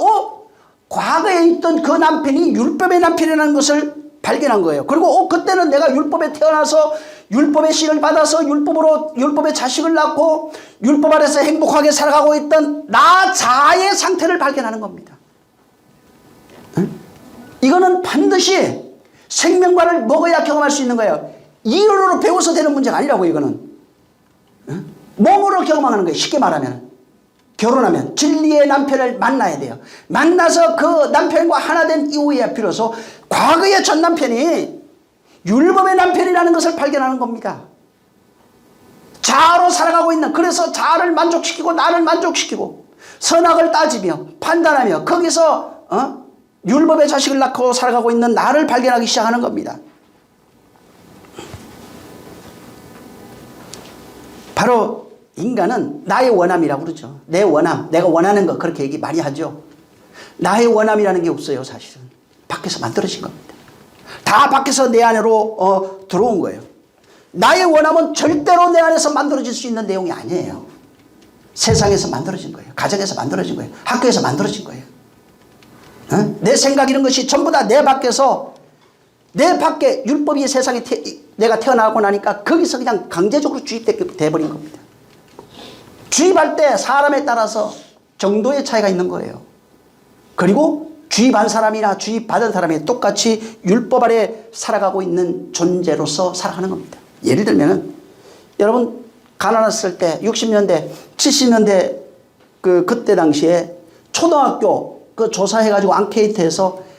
과거에 있던 그 남편이 율법의 남편이라는 것을 발견한 거예요. 그리고 그때는 내가 율법에 태어나서 율법의 씨를 받아서 율법의 자식을 낳고 율법 아래서 행복하게 살아가고 있던 나 자아의 상태를 발견하는 겁니다. 이거는 반드시 생명과를 먹어야 경험할 수 있는 거예요. 이론으로 배워서 되는 문제가 아니라고. 이거는 몸으로 경험하는 거예요. 쉽게 말하면 결혼하면 진리의 남편을 만나야 돼요. 만나서 그 남편과 하나 된 이후에 비로소 과거의 전 남편이 율법의 남편이라는 것을 발견하는 겁니다. 자아로 살아가고 있는, 그래서 자아를 만족시키고 나를 만족시키고 선악을 따지며 판단하며 거기서 율법의 자식을 낳고 살아가고 있는 나를 발견하기 시작하는 겁니다. 바로 인간은 나의 원함이라고 그러죠. 내 원함, 내가 원하는 거 그렇게 얘기 많이 하죠. 나의 원함이라는 게 없어요. 사실은 밖에서 만들어진 겁니다. 다 밖에서 내 안으로 들어온 거예요. 나의 원함은 절대로 내 안에서 만들어질 수 있는 내용이 아니에요. 세상에서 만들어진 거예요. 가정에서 만들어진 거예요. 학교에서 만들어진 거예요. 내 생각 이런 것이 전부 다 내 밖에서, 내 밖에 율법이 세상에 내가 태어나고 나니까 거기서 그냥 강제적으로 주입돼 버린 겁니다. 주입할 때 사람에 따라서 정도의 차이가 있는 거예요. 그리고 주입한 사람이나 주입받은 사람이 똑같이 율법 아래 살아가고 있는 존재로서 살아가는 겁니다. 예를 들면 여러분 가난했을 때 60년대 70년대 그때 당시에 초등학교 그 조사해가지고 앙케이트해서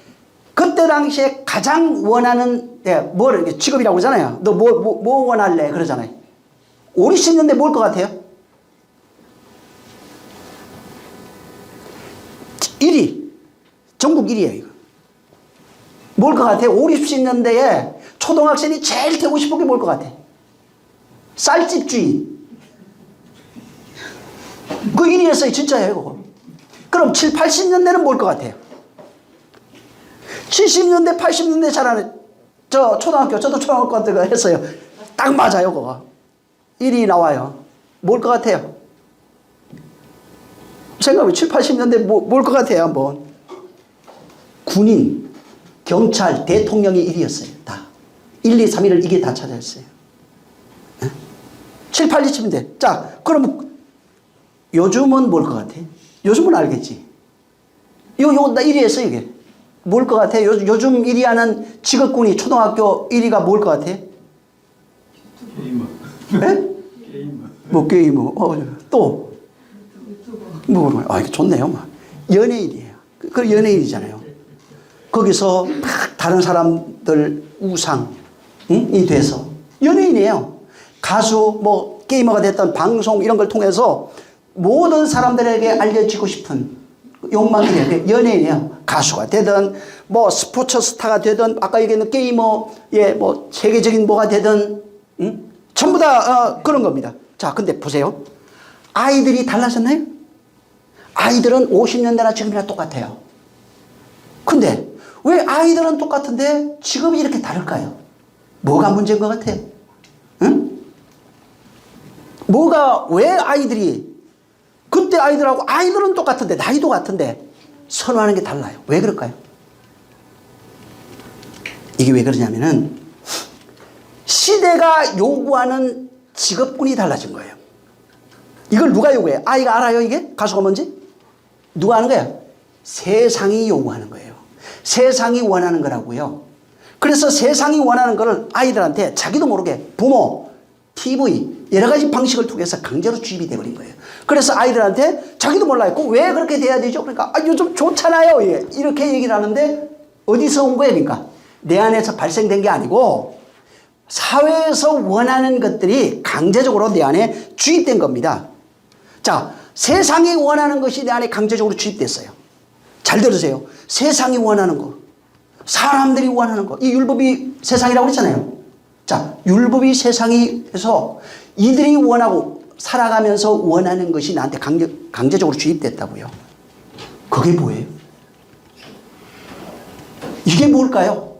그때 당시에 가장 원하는 뭘 직업이라고 그러잖아요. 너 뭐 원할래 그러잖아요. 5, 60년대 뭘 것 같아요? 1위 전국 1위예요 이거. 뭘 것 같아요? 5, 60년대에 초등학생이 제일 되고 싶은 게 뭘 것 같아? 쌀집 주인. 그 1위였어요. 진짜예요 그거. 그럼 7, 80년대는 뭘 것 같아요? 70년대 80년대 잘하는 저도 초등학교 때 했어요. 딱 맞아요 그거. 1위 나와요. 뭘 것 같아요? 생각해 7, 80년대 뭘 것 같아요 한번. 군인, 경찰, 대통령이 1위였어요. 다. 1, 2, 3, 1을 이게 다 찾아냈어요. 7, 8, 70년대. 자, 그럼 요즘은 뭘 것 같아? 요즘은 알겠지. 나 1위 했어 이게. 뭘 것 같아? 요즘 1위 하는 직업군이 초등학교 1위가 뭘 것 같아? 게이머. 네? 게이머. 뭐 게이머. 또? 뭐, 이거 좋네요. 연예인이에요. 그 연예인이잖아요. 거기서 막 다른 사람들 우상이 돼서 연예인이에요. 가수, 뭐 게이머가 됐던 방송 이런 걸 통해서 모든 사람들에게 알려지고 싶은 욕망이에요. 연예인이에요. 가수가 되든 뭐 스포츠 스타가 되든 아까 얘기했던 게이머의 뭐 세계적인 뭐가 되든 전부 다 그런 겁니다. 자, 근데 보세요. 아이들이 달라졌나요? 아이들은 50년대나 지금이나 똑같아요. 근데 왜 아이들은 똑같은데 직업이 이렇게 다를까요? 뭐가 문제인 것 같아요? 응? 왜 아이들이 그때 아이들하고 아이들은 똑같은데 나이도 같은데 선호하는 게 달라요. 왜 그럴까요? 이게 왜 그러냐면은 시대가 요구하는 직업군이 달라진 거예요. 이걸 누가 요구해요? 아이가 알아요 이게? 가수가 뭔지? 누가 아는 거예요? 세상이 요구하는 거예요. 세상이 원하는 거라고요. 그래서 세상이 원하는 거를 아이들한테 자기도 모르게 부모, TV 여러 가지 방식을 통해서 강제로 주입이 돼버린 거예요. 그래서 아이들한테 자기도 몰라요. 왜 그렇게 돼야 되죠? 그러니까 요즘 좋잖아요. 이렇게 얘기를 하는데 어디서 온 거예요? 그러니까 내 안에서 발생된 게 아니고 사회에서 원하는 것들이 강제적으로 내 안에 주입된 겁니다. 자, 세상이 원하는 것이 내 안에 강제적으로 주입됐어요. 잘 들으세요. 세상이 원하는 거, 사람들이 원하는 거, 이 율법이 세상이라고 그랬잖아요. 자, 율법이 세상에서 이들이 원하고 살아가면서 원하는 것이 나한테 강제적으로 주입됐다고요. 그게 뭐예요? 이게 뭘까요?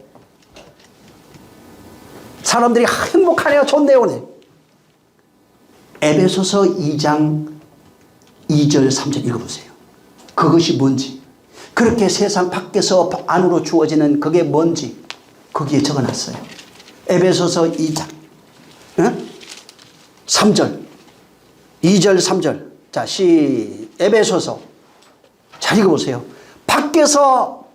사람들이 행복하네요, 좋네요, 오늘. 에베소서 2장 2절 3절 읽어보세요. 그것이 뭔지, 그렇게 세상 밖에서 안으로 주어지는 그게 뭔지 거기에 적어놨어요. 에베소서 2장 3절 2절 3절. 자, 에베소서 잘 읽어보세요. 밖에서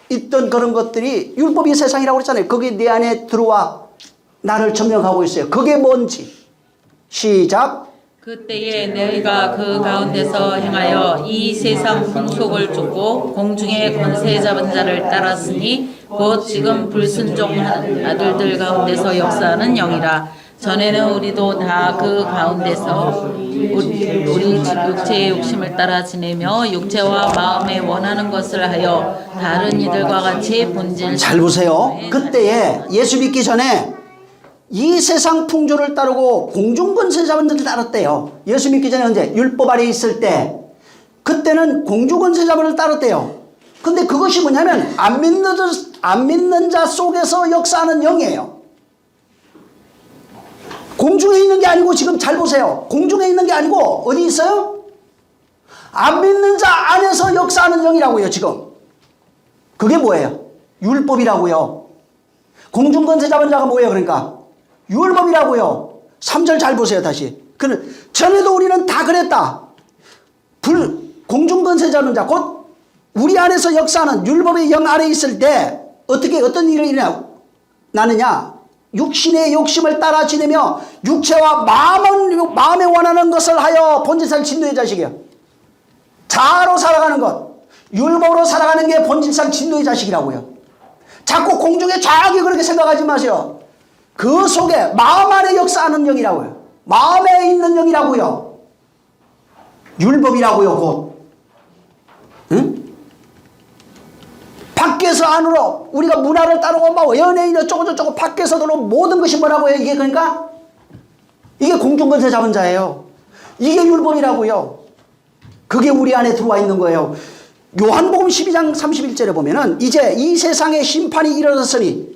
있던 그런 것들이 율법이 세상이라고 그랬잖아요. 거기 내 안에 들어와 나를 점령하고 있어요. 그게 뭔지 시작. 그때에 너희가 그 가운데서 행하여 이 세상 풍속을 쫓고 공중의 권세 잡은 자를 따랐으니 곧 지금 불순종한 아들들 가운데서 역사하는 영이라. 전에는 우리도 다 그 가운데서 우리 육체의 욕심을 따라 지내며 육체와 마음에 원하는 것을 하여 다른 이들과 같이 본질. 잘 보세요. 그때에 예수 믿기 전에 이 세상 풍조를 따르고 공중권세 잡은 자를 따랐대요. 예수 믿기 전에 언제? 율법 아래 있을 때. 그때는 공중권세 잡은 자를 따랐대요. 근데 그것이 뭐냐면 안 믿는 자 속에서 역사하는 영이에요. 공중에 있는 게 아니고, 지금 잘 보세요. 공중에 있는 게 아니고 어디 있어요? 안 믿는 자 안에서 역사하는 영이라고요. 지금 그게 뭐예요? 율법이라고요. 공중권세 잡은 자가 뭐예요? 그러니까 율법이라고요. 3절 잘 보세요. 다시. 전에도 우리는 다 그랬다. 공중권세 잡은 자, 곧 우리 안에서 역사하는 율법의 영 아래 있을 때 어떤 일이 나느냐? 육신의 욕심을 따라 지내며 육체와 마음에 원하는 것을 하여 본질상 진노의 자식이에요. 자아로 살아가는 것, 율법으로 살아가는 게 본질상 진노의 자식이라고요. 자꾸 공중에 좌악이 그렇게 생각하지 마세요. 그 속에 마음 안에 역사하는 영이라고요. 마음에 있는 영이라고요. 율법이라고요. 곧. 응? 밖에서 안으로 우리가 문화를 따르고 막 연예인 어쩌고 밖에서 들어온 모든 것이 뭐라고요? 이게 그러니까 이게 공중권세 잡은 자예요. 이게 율법이라고요. 그게 우리 안에 들어와 있는 거예요. 요한복음 12장 31절에 보면은 이제 이 세상에 심판이 이르렀으니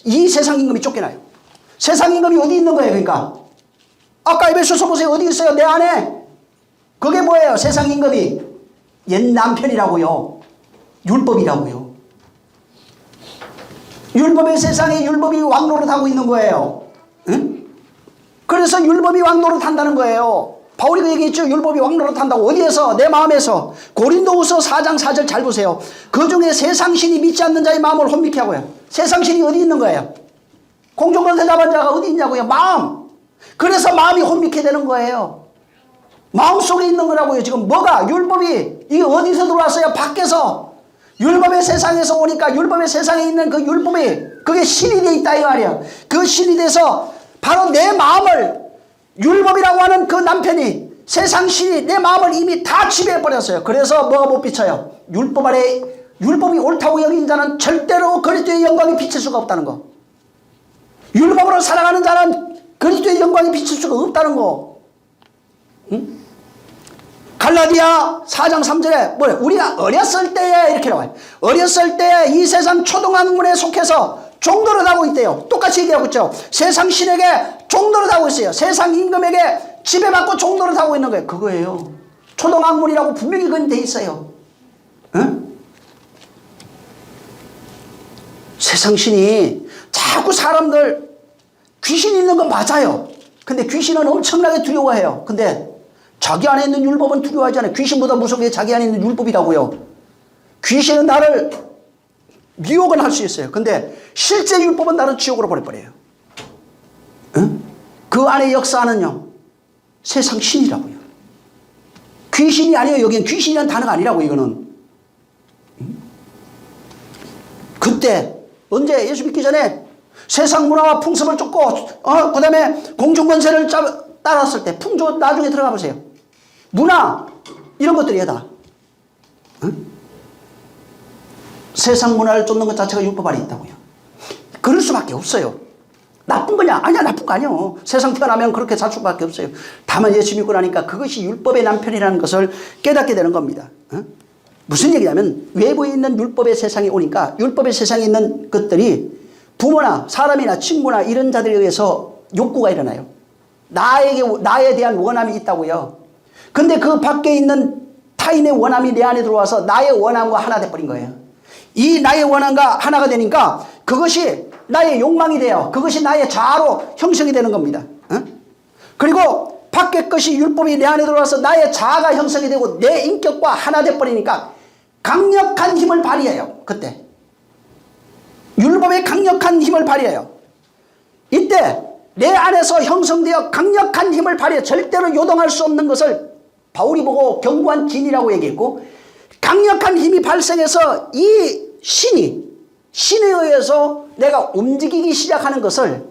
이 세상 임금이 쫓겨나요. 세상 임금이 어디 있는 거예요? 그러니까 아까 에베소서 보세요. 어디 있어요? 내 안에. 그게 뭐예요? 세상 임금이 옛 남편이라고요. 율법이라고요. 율법의 세상에 율법이 왕노릇하고 있는 거예요. 응? 그래서 율법이 왕노릇한다는 거예요. 바울이 그 얘기했죠. 율법이 왕노릇한다고. 어디에서? 내 마음에서. 고린도후서 4장 4절 잘 보세요. 그 중에 세상신이 믿지 않는 자의 마음을 혼미케 하고요. 세상신이 어디 있는 거예요? 공중권세 잡은 자가 어디 있냐고요? 마음. 그래서 마음이 혼미케 되는 거예요. 마음속에 있는 거라고요. 지금 뭐가? 율법이 이게 어디서 들어왔어요? 밖에서. 율법의 세상에서 오니까 율법의 세상에 있는 그 율법이 그게 신이 돼 있다 이 말이야. 그 신이 돼서 바로 내 마음을 율법이라고 하는 그 남편이 세상 신이 내 마음을 이미 다 지배해버렸어요. 그래서 뭐가 못 비쳐요? 율법 아래 율법이 옳다고 여긴 자는 절대로 그리스도의 영광이 비칠 수가 없다는 거. 율법으로 살아가는 자는 그리스도의 영광이 비칠 수가 없다는 거. 응? 갈라디아 4장 3절에 뭐래? 우리가 어렸을 때에 이렇게 나와요. 어렸을 때에 이 세상 초동학문에 속해서 종노릇하고 있대요. 똑같이 얘기하고 있죠. 세상 신에게 종노릇하고 있어요. 세상 임금에게 지배받고 종노릇하고 있는 거예요. 그거예요. 초동학문이라고 분명히 그건 돼 있어요. 응? 세상 신이 자꾸 사람들 귀신 있는 건 맞아요. 근데 귀신은 엄청나게 두려워해요. 근데 자기 안에 있는 율법은 두려워하지 않아요. 귀신보다 무서운 게 자기 안에 있는 율법이라고요. 귀신은 나를 미혹은 할 수 있어요. 근데 실제 율법은 나를 지옥으로 보내버려요. 응? 그 안에 역사하는 영, 세상 신이라고요. 귀신이 아니에요. 여기는 귀신이라는 단어가 아니라고 이거는. 응? 그때 언제 예수 믿기 전에 세상 문화와 풍습을 쫓고 그 다음에 공중권세를 따랐을 때 풍조 나중에 들어가 보세요. 문화 이런 것들이야 다. 응? 세상 문화를 쫓는 것 자체가 율법 아래 있다고요. 그럴 수밖에 없어요. 나쁜 거냐? 아니야, 나쁜 거 아니요. 세상 태어나면 그렇게 살 수밖에 없어요. 다만 예수 믿고 나니까 그것이 율법의 남편이라는 것을 깨닫게 되는 겁니다. 응? 무슨 얘기냐면 외부에 있는 율법의 세상에 오니까 율법의 세상에 있는 것들이 부모나 사람이나 친구나 이런 자들에 의해서 욕구가 일어나요. 나에 대한 원함이 있다고요. 근데 그 밖에 있는 타인의 원함이 내 안에 들어와서 나의 원함과 하나 돼버린 거예요. 이 나의 원함과 하나가 되니까 그것이 나의 욕망이 돼요. 그것이 나의 자아로 형성이 되는 겁니다. 그리고 밖의 것이 율법이 내 안에 들어와서 나의 자아가 형성이 되고 내 인격과 하나 돼버리니까 강력한 힘을 발휘해요. 그때 율법의 강력한 힘을 발휘해요. 이때 내 안에서 형성되어 강력한 힘을 발휘해 절대로 요동할 수 없는 것을 바울이 보고 견고한 진이라고 얘기했고, 강력한 힘이 발생해서 이 신에 의해서 내가 움직이기 시작하는 것을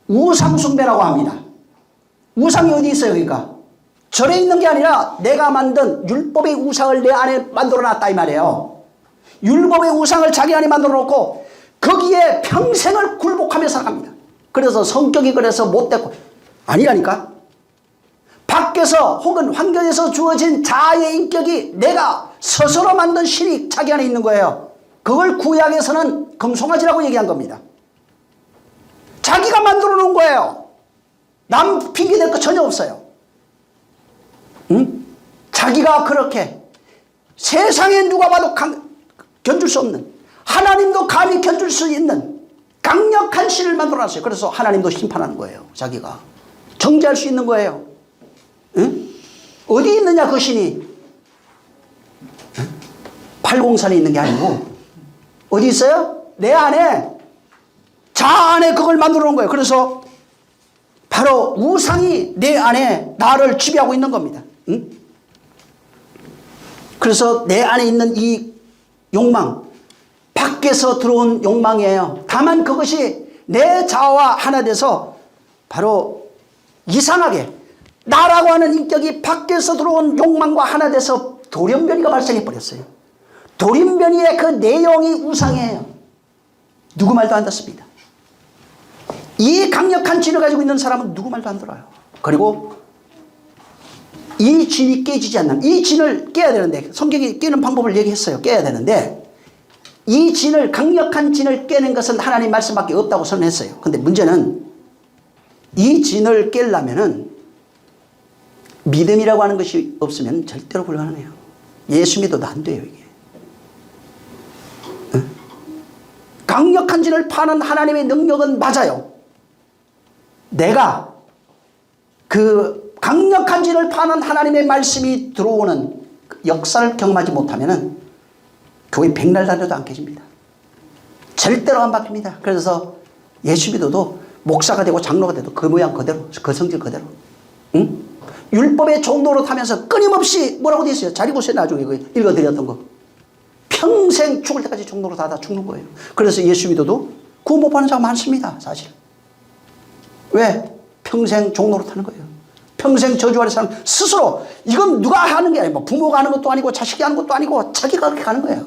우상숭배라고 합니다. 우상이 어디 있어요? 그러니까 절에 있는 게 아니라 내가 만든 율법의 우상을 내 안에 만들어놨다 이 말이에요. 율법의 우상을 자기 안에 만들어놓고 거기에 평생을 굴복하며 살아갑니다. 그래서 성격이 그래서 못됐고 아니라니까. 밖에서 혹은 환경에서 주어진 자아의 인격이 내가 스스로 만든 신이 자기 안에 있는 거예요. 그걸 구약에서는 금송아지라고 얘기한 겁니다. 자기가 만들어 놓은 거예요. 남 핑계댈 거 전혀 없어요. 응? 자기가 그렇게 세상에 누가 봐도 견줄 수 없는, 하나님도 감히 견줄 수 있는 강력한 신을 만들어 놨어요. 그래서 하나님도 심판하는 거예요. 자기가 정죄할 수 있는 거예요. 응? 어디 있느냐 그 신이? 응? 팔공산에 있는 게 아니고 어디 있어요? 내 안에, 자아 안에 그걸 만들어 놓은 거예요. 그래서 바로 우상이 내 안에 나를 지배하고 있는 겁니다. 응? 그래서 내 안에 있는 이 욕망, 밖에서 들어온 욕망이에요. 다만 그것이 내 자아와 하나 돼서 바로 이상하게 나라고 하는 인격이 밖에서 들어온 욕망과 하나 돼서 돌연변이가 발생해 버렸어요. 돌연변이의 그 내용이 우상이에요. 누구 말도 안 듣습니다. 이 강력한 진을 가지고 있는 사람은 누구 말도 안 들어요. 그리고 이 진이 깨지지 않는, 이 진을 깨야 되는데, 성경이 깨는 방법을 얘기했어요. 깨야 되는데 이 진을, 강력한 진을 깨는 것은 하나님 말씀밖에 없다고 선언했어요. 근데 문제는 이 진을 깨려면은 믿음이라고 하는 것이 없으면 절대로 불가능해요. 예수 믿어도 안 돼요, 이게. 응? 강력한 진을 파는 하나님의 능력은 맞아요. 내가 그 강력한 진을 파는 하나님의 말씀이 들어오는 역사를 경험하지 못하면은 교회 백날 다녀도 안 깨집니다. 절대로 안 바뀝니다. 그래서 예수 믿어도 목사가 되고 장로가 돼도 그 모양 그대로, 그 성질 그대로. 응? 율법의 종로로 타면서 끊임없이 뭐라고 되어 있어요? 잘 읽으세요. 나중에 읽어드렸던 거. 평생 죽을 때까지 종로로 다 죽는 거예요. 그래서 예수 믿어도 구원 못 받는 자가 많습니다. 사실. 왜? 평생 종로로 타는 거예요. 평생 저주 아래 사는 스스로. 이건 누가 하는 게 아니고 부모가 하는 것도 아니고 자식이 하는 것도 아니고 자기가 그렇게 가는 거예요.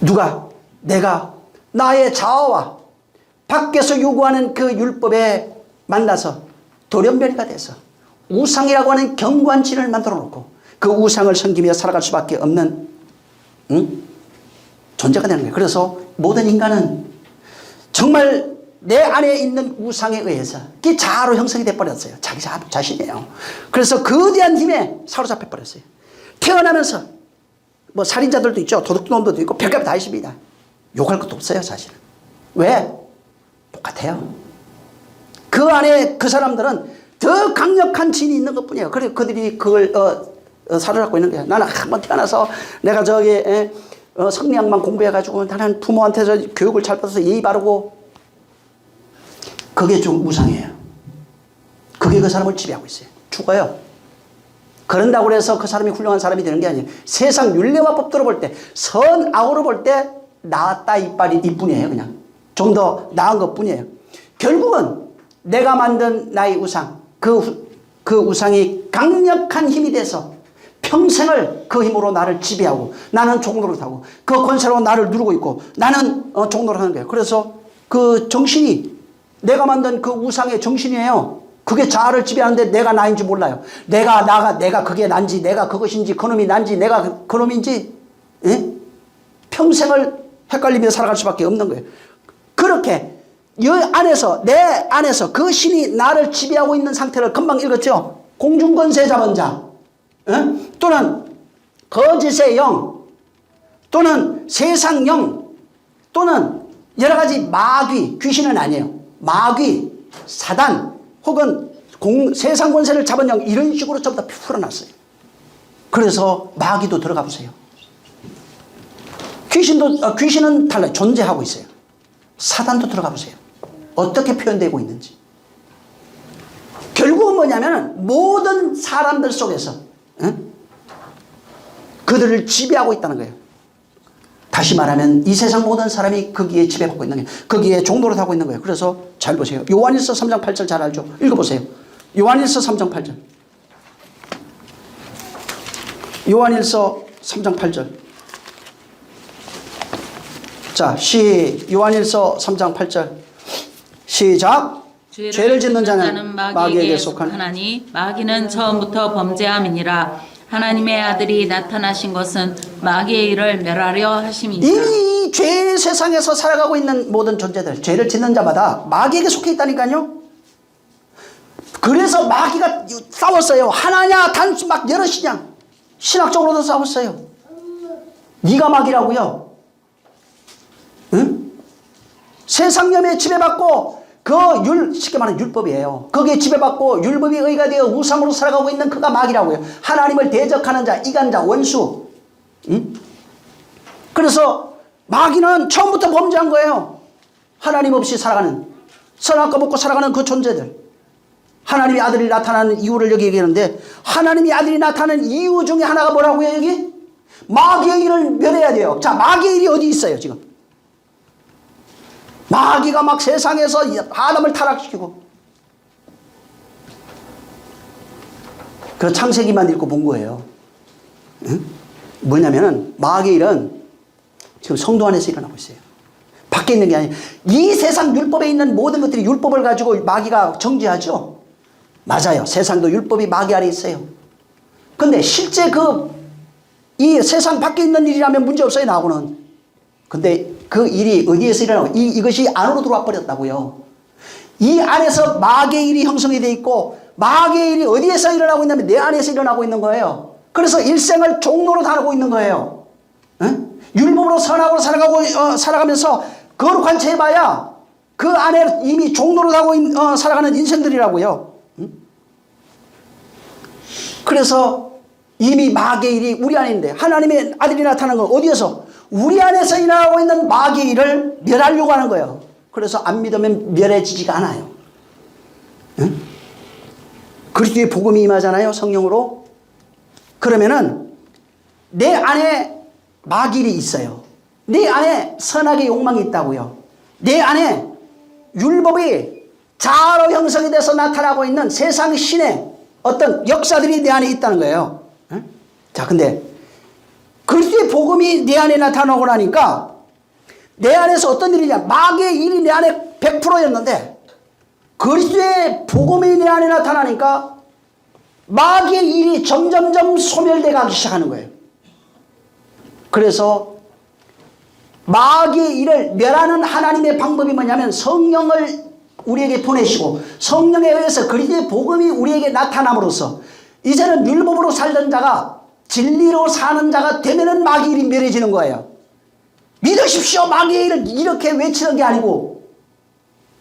누가? 내가 나의 자아와 밖에서 요구하는 그 율법에 만나서 돌연변이가 돼서 우상이라고 하는 견고한 진을 만들어 놓고 그 우상을 섬기며 살아갈 수밖에 없는 존재가 되는 거예요. 그래서 모든 인간은 정말 내 안에 있는 우상에 의해서 그 자아로 형성이 돼버렸어요. 자기 자신이에요. 그래서 거대한 힘에 사로잡혀 버렸어요. 태어나면서 뭐 살인자들도 있죠. 도둑놈들도 있고 별것 다 있습니다. 욕할 것도 없어요, 사실은. 왜? 똑같아요. 그 안에 그 사람들은 더 강력한 진이 있는 것 뿐이에요. 그래서 그들이 그걸 사로잡고 있는 거예요. 나는 한번 태어나서 내가 저기 성리학만 공부해가지고 나는 부모한테서 교육을 잘 받아서 예의 바르고, 그게 좀 우상이에요. 그게 그 사람을 지배하고 있어요. 죽어요. 그런다고 해서 그 사람이 훌륭한 사람이 되는 게 아니에요. 세상 윤례와 법도로 볼 때, 선악으로 볼 때 나았다 이뿐이에요. 그냥 좀 더 나은 것 뿐이에요. 결국은 내가 만든 나의 우상, 그 우상이 강력한 힘이 돼서 평생을 그 힘으로 나를 지배하고 나는 종노릇하고 그 권세로 나를 누르고 있고 나는 종노릇하는 거예요. 그래서 그 정신이 내가 만든 그 우상의 정신이에요. 그게 자아를 지배하는데 내가 나인지 몰라요. 내가 그게 난지, 내가 그것인지, 그놈이 난지, 내가 그놈인지, 예? 평생을 헷갈리며 살아갈 수밖에 없는 거예요. 그렇게 내 안에서 그 신이 나를 지배하고 있는 상태를 금방 읽었죠. 공중권세 잡은 자, 또는 거짓의 영, 또는 세상 영, 또는 여러 가지 마귀, 귀신은 아니에요. 마귀, 사단, 혹은 세상 권세를 잡은 영, 이런 식으로 전부 다 풀어놨어요. 그래서 마귀도 들어가 보세요. 귀신은 달라요. 존재하고 있어요. 사단도 들어가 보세요. 어떻게 표현되고 있는지. 결국은 뭐냐면 모든 사람들 속에서 그들을 지배하고 있다는 거예요. 다시 말하면 이 세상 모든 사람이 거기에 지배받고 있는 거예요. 거기에 종노릇하고 있는 거예요. 그래서 잘 보세요. 요한일서 3장 8절 잘 알죠? 읽어보세요. 요한일서 3장 8절. 요한일서 3장 8절. 자, 요한일서 3장 8절. 시작. 죄를 짓는 자는 마귀에게 속하니 하나니 마귀는 처음부터 범죄함이니라. 하나님의 아들이 나타나신 것은 마귀의 일을 멸하려 하심이니라. 이 죄 세상에서 살아가고 있는 모든 존재들, 죄를 짓는 자마다 마귀에게 속해 있다니까요. 그래서 마귀가 싸웠어요. 하나냐 단수 막 여럿이냐. 신학적으로도 싸웠어요. 네가 마귀라고요. 응? 세상 염에 지배받고 쉽게 말하면 율법이에요. 거기에 지배받고 율법에 의가 되어 우상으로 살아가고 있는 그가 마귀라고요. 하나님을 대적하는 자, 이간자, 원수. 응? 그래서 마귀는 처음부터 범죄한 거예요. 하나님 없이 살아가는, 선악과 먹고 살아가는 그 존재들. 하나님의 아들이 나타나는 이유를 여기 얘기하는데, 하나님의 아들이 나타나는 이유 중에 하나가 뭐라고요, 여기? 마귀의 일을 멸해야 돼요. 자, 마귀의 일이 어디 있어요, 지금? 마귀가 막 세상에서 아담을 타락시키고, 그 창세기만 읽고 본 거예요. 응? 뭐냐면은, 마귀의 일은 지금 성도 안에서 일어나고 있어요. 밖에 있는 게 아니에요. 이 세상 율법에 있는 모든 것들이 율법을 가지고 마귀가 정죄하죠. 맞아요. 세상도 율법이 마귀 아래 있어요. 근데 실제 이 세상 밖에 있는 일이라면 문제 없어요, 나하고는. 근데 그 일이 어디에서 일어나고, 이것이 안으로 들어와 버렸다고요. 이 안에서 마귀의 일이 형성이 되어 있고, 마귀의 일이 어디에서 일어나고 있냐면 내 안에서 일어나고 있는 거예요. 그래서 일생을 종로로 다니고 있는 거예요. 응? 율법으로 선악으로 살아가면서 거룩한 채 해봐야 그 안에 이미 종로로 살아가는 인생들이라고요. 응? 그래서 이미 마귀의 일이 우리 안에 있는데, 하나님의 아들이 나타난 건 어디에서? 우리 안에서 일어나고 있는 마귀의 일을 멸하려고 하는 거예요. 그래서 안 믿으면 멸해지지가 않아요. 응? 그리스도의 복음이 임하잖아요, 성령으로. 그러면은 내 안에 마귀 일이 있어요. 내 안에 선악의 욕망이 있다고요. 내 안에 율법이 자아로 형성이 돼서 나타나고 있는 세상 신의 어떤 역사들이 내 안에 있다는 거예요. 응? 자, 근데 그리스도의 복음이 내 안에 나타나고 나니까 내 안에서 어떤 일이냐, 마귀의 일이 내 안에 100%였는데 그리스도의 복음이 내 안에 나타나니까 마귀의 일이 점점점 소멸돼 가기 시작하는 거예요. 그래서 마귀의 일을 멸하는 하나님의 방법이 뭐냐면, 성령을 우리에게 보내시고 성령에 의해서 그리스도의 복음이 우리에게 나타남으로써 이제는 율법으로 살던 자가 진리로 사는 자가 되면은 마귀의 일이 멸해지는 거예요. 믿으십시오, 마귀의 일을 이렇게 외치는 게 아니고,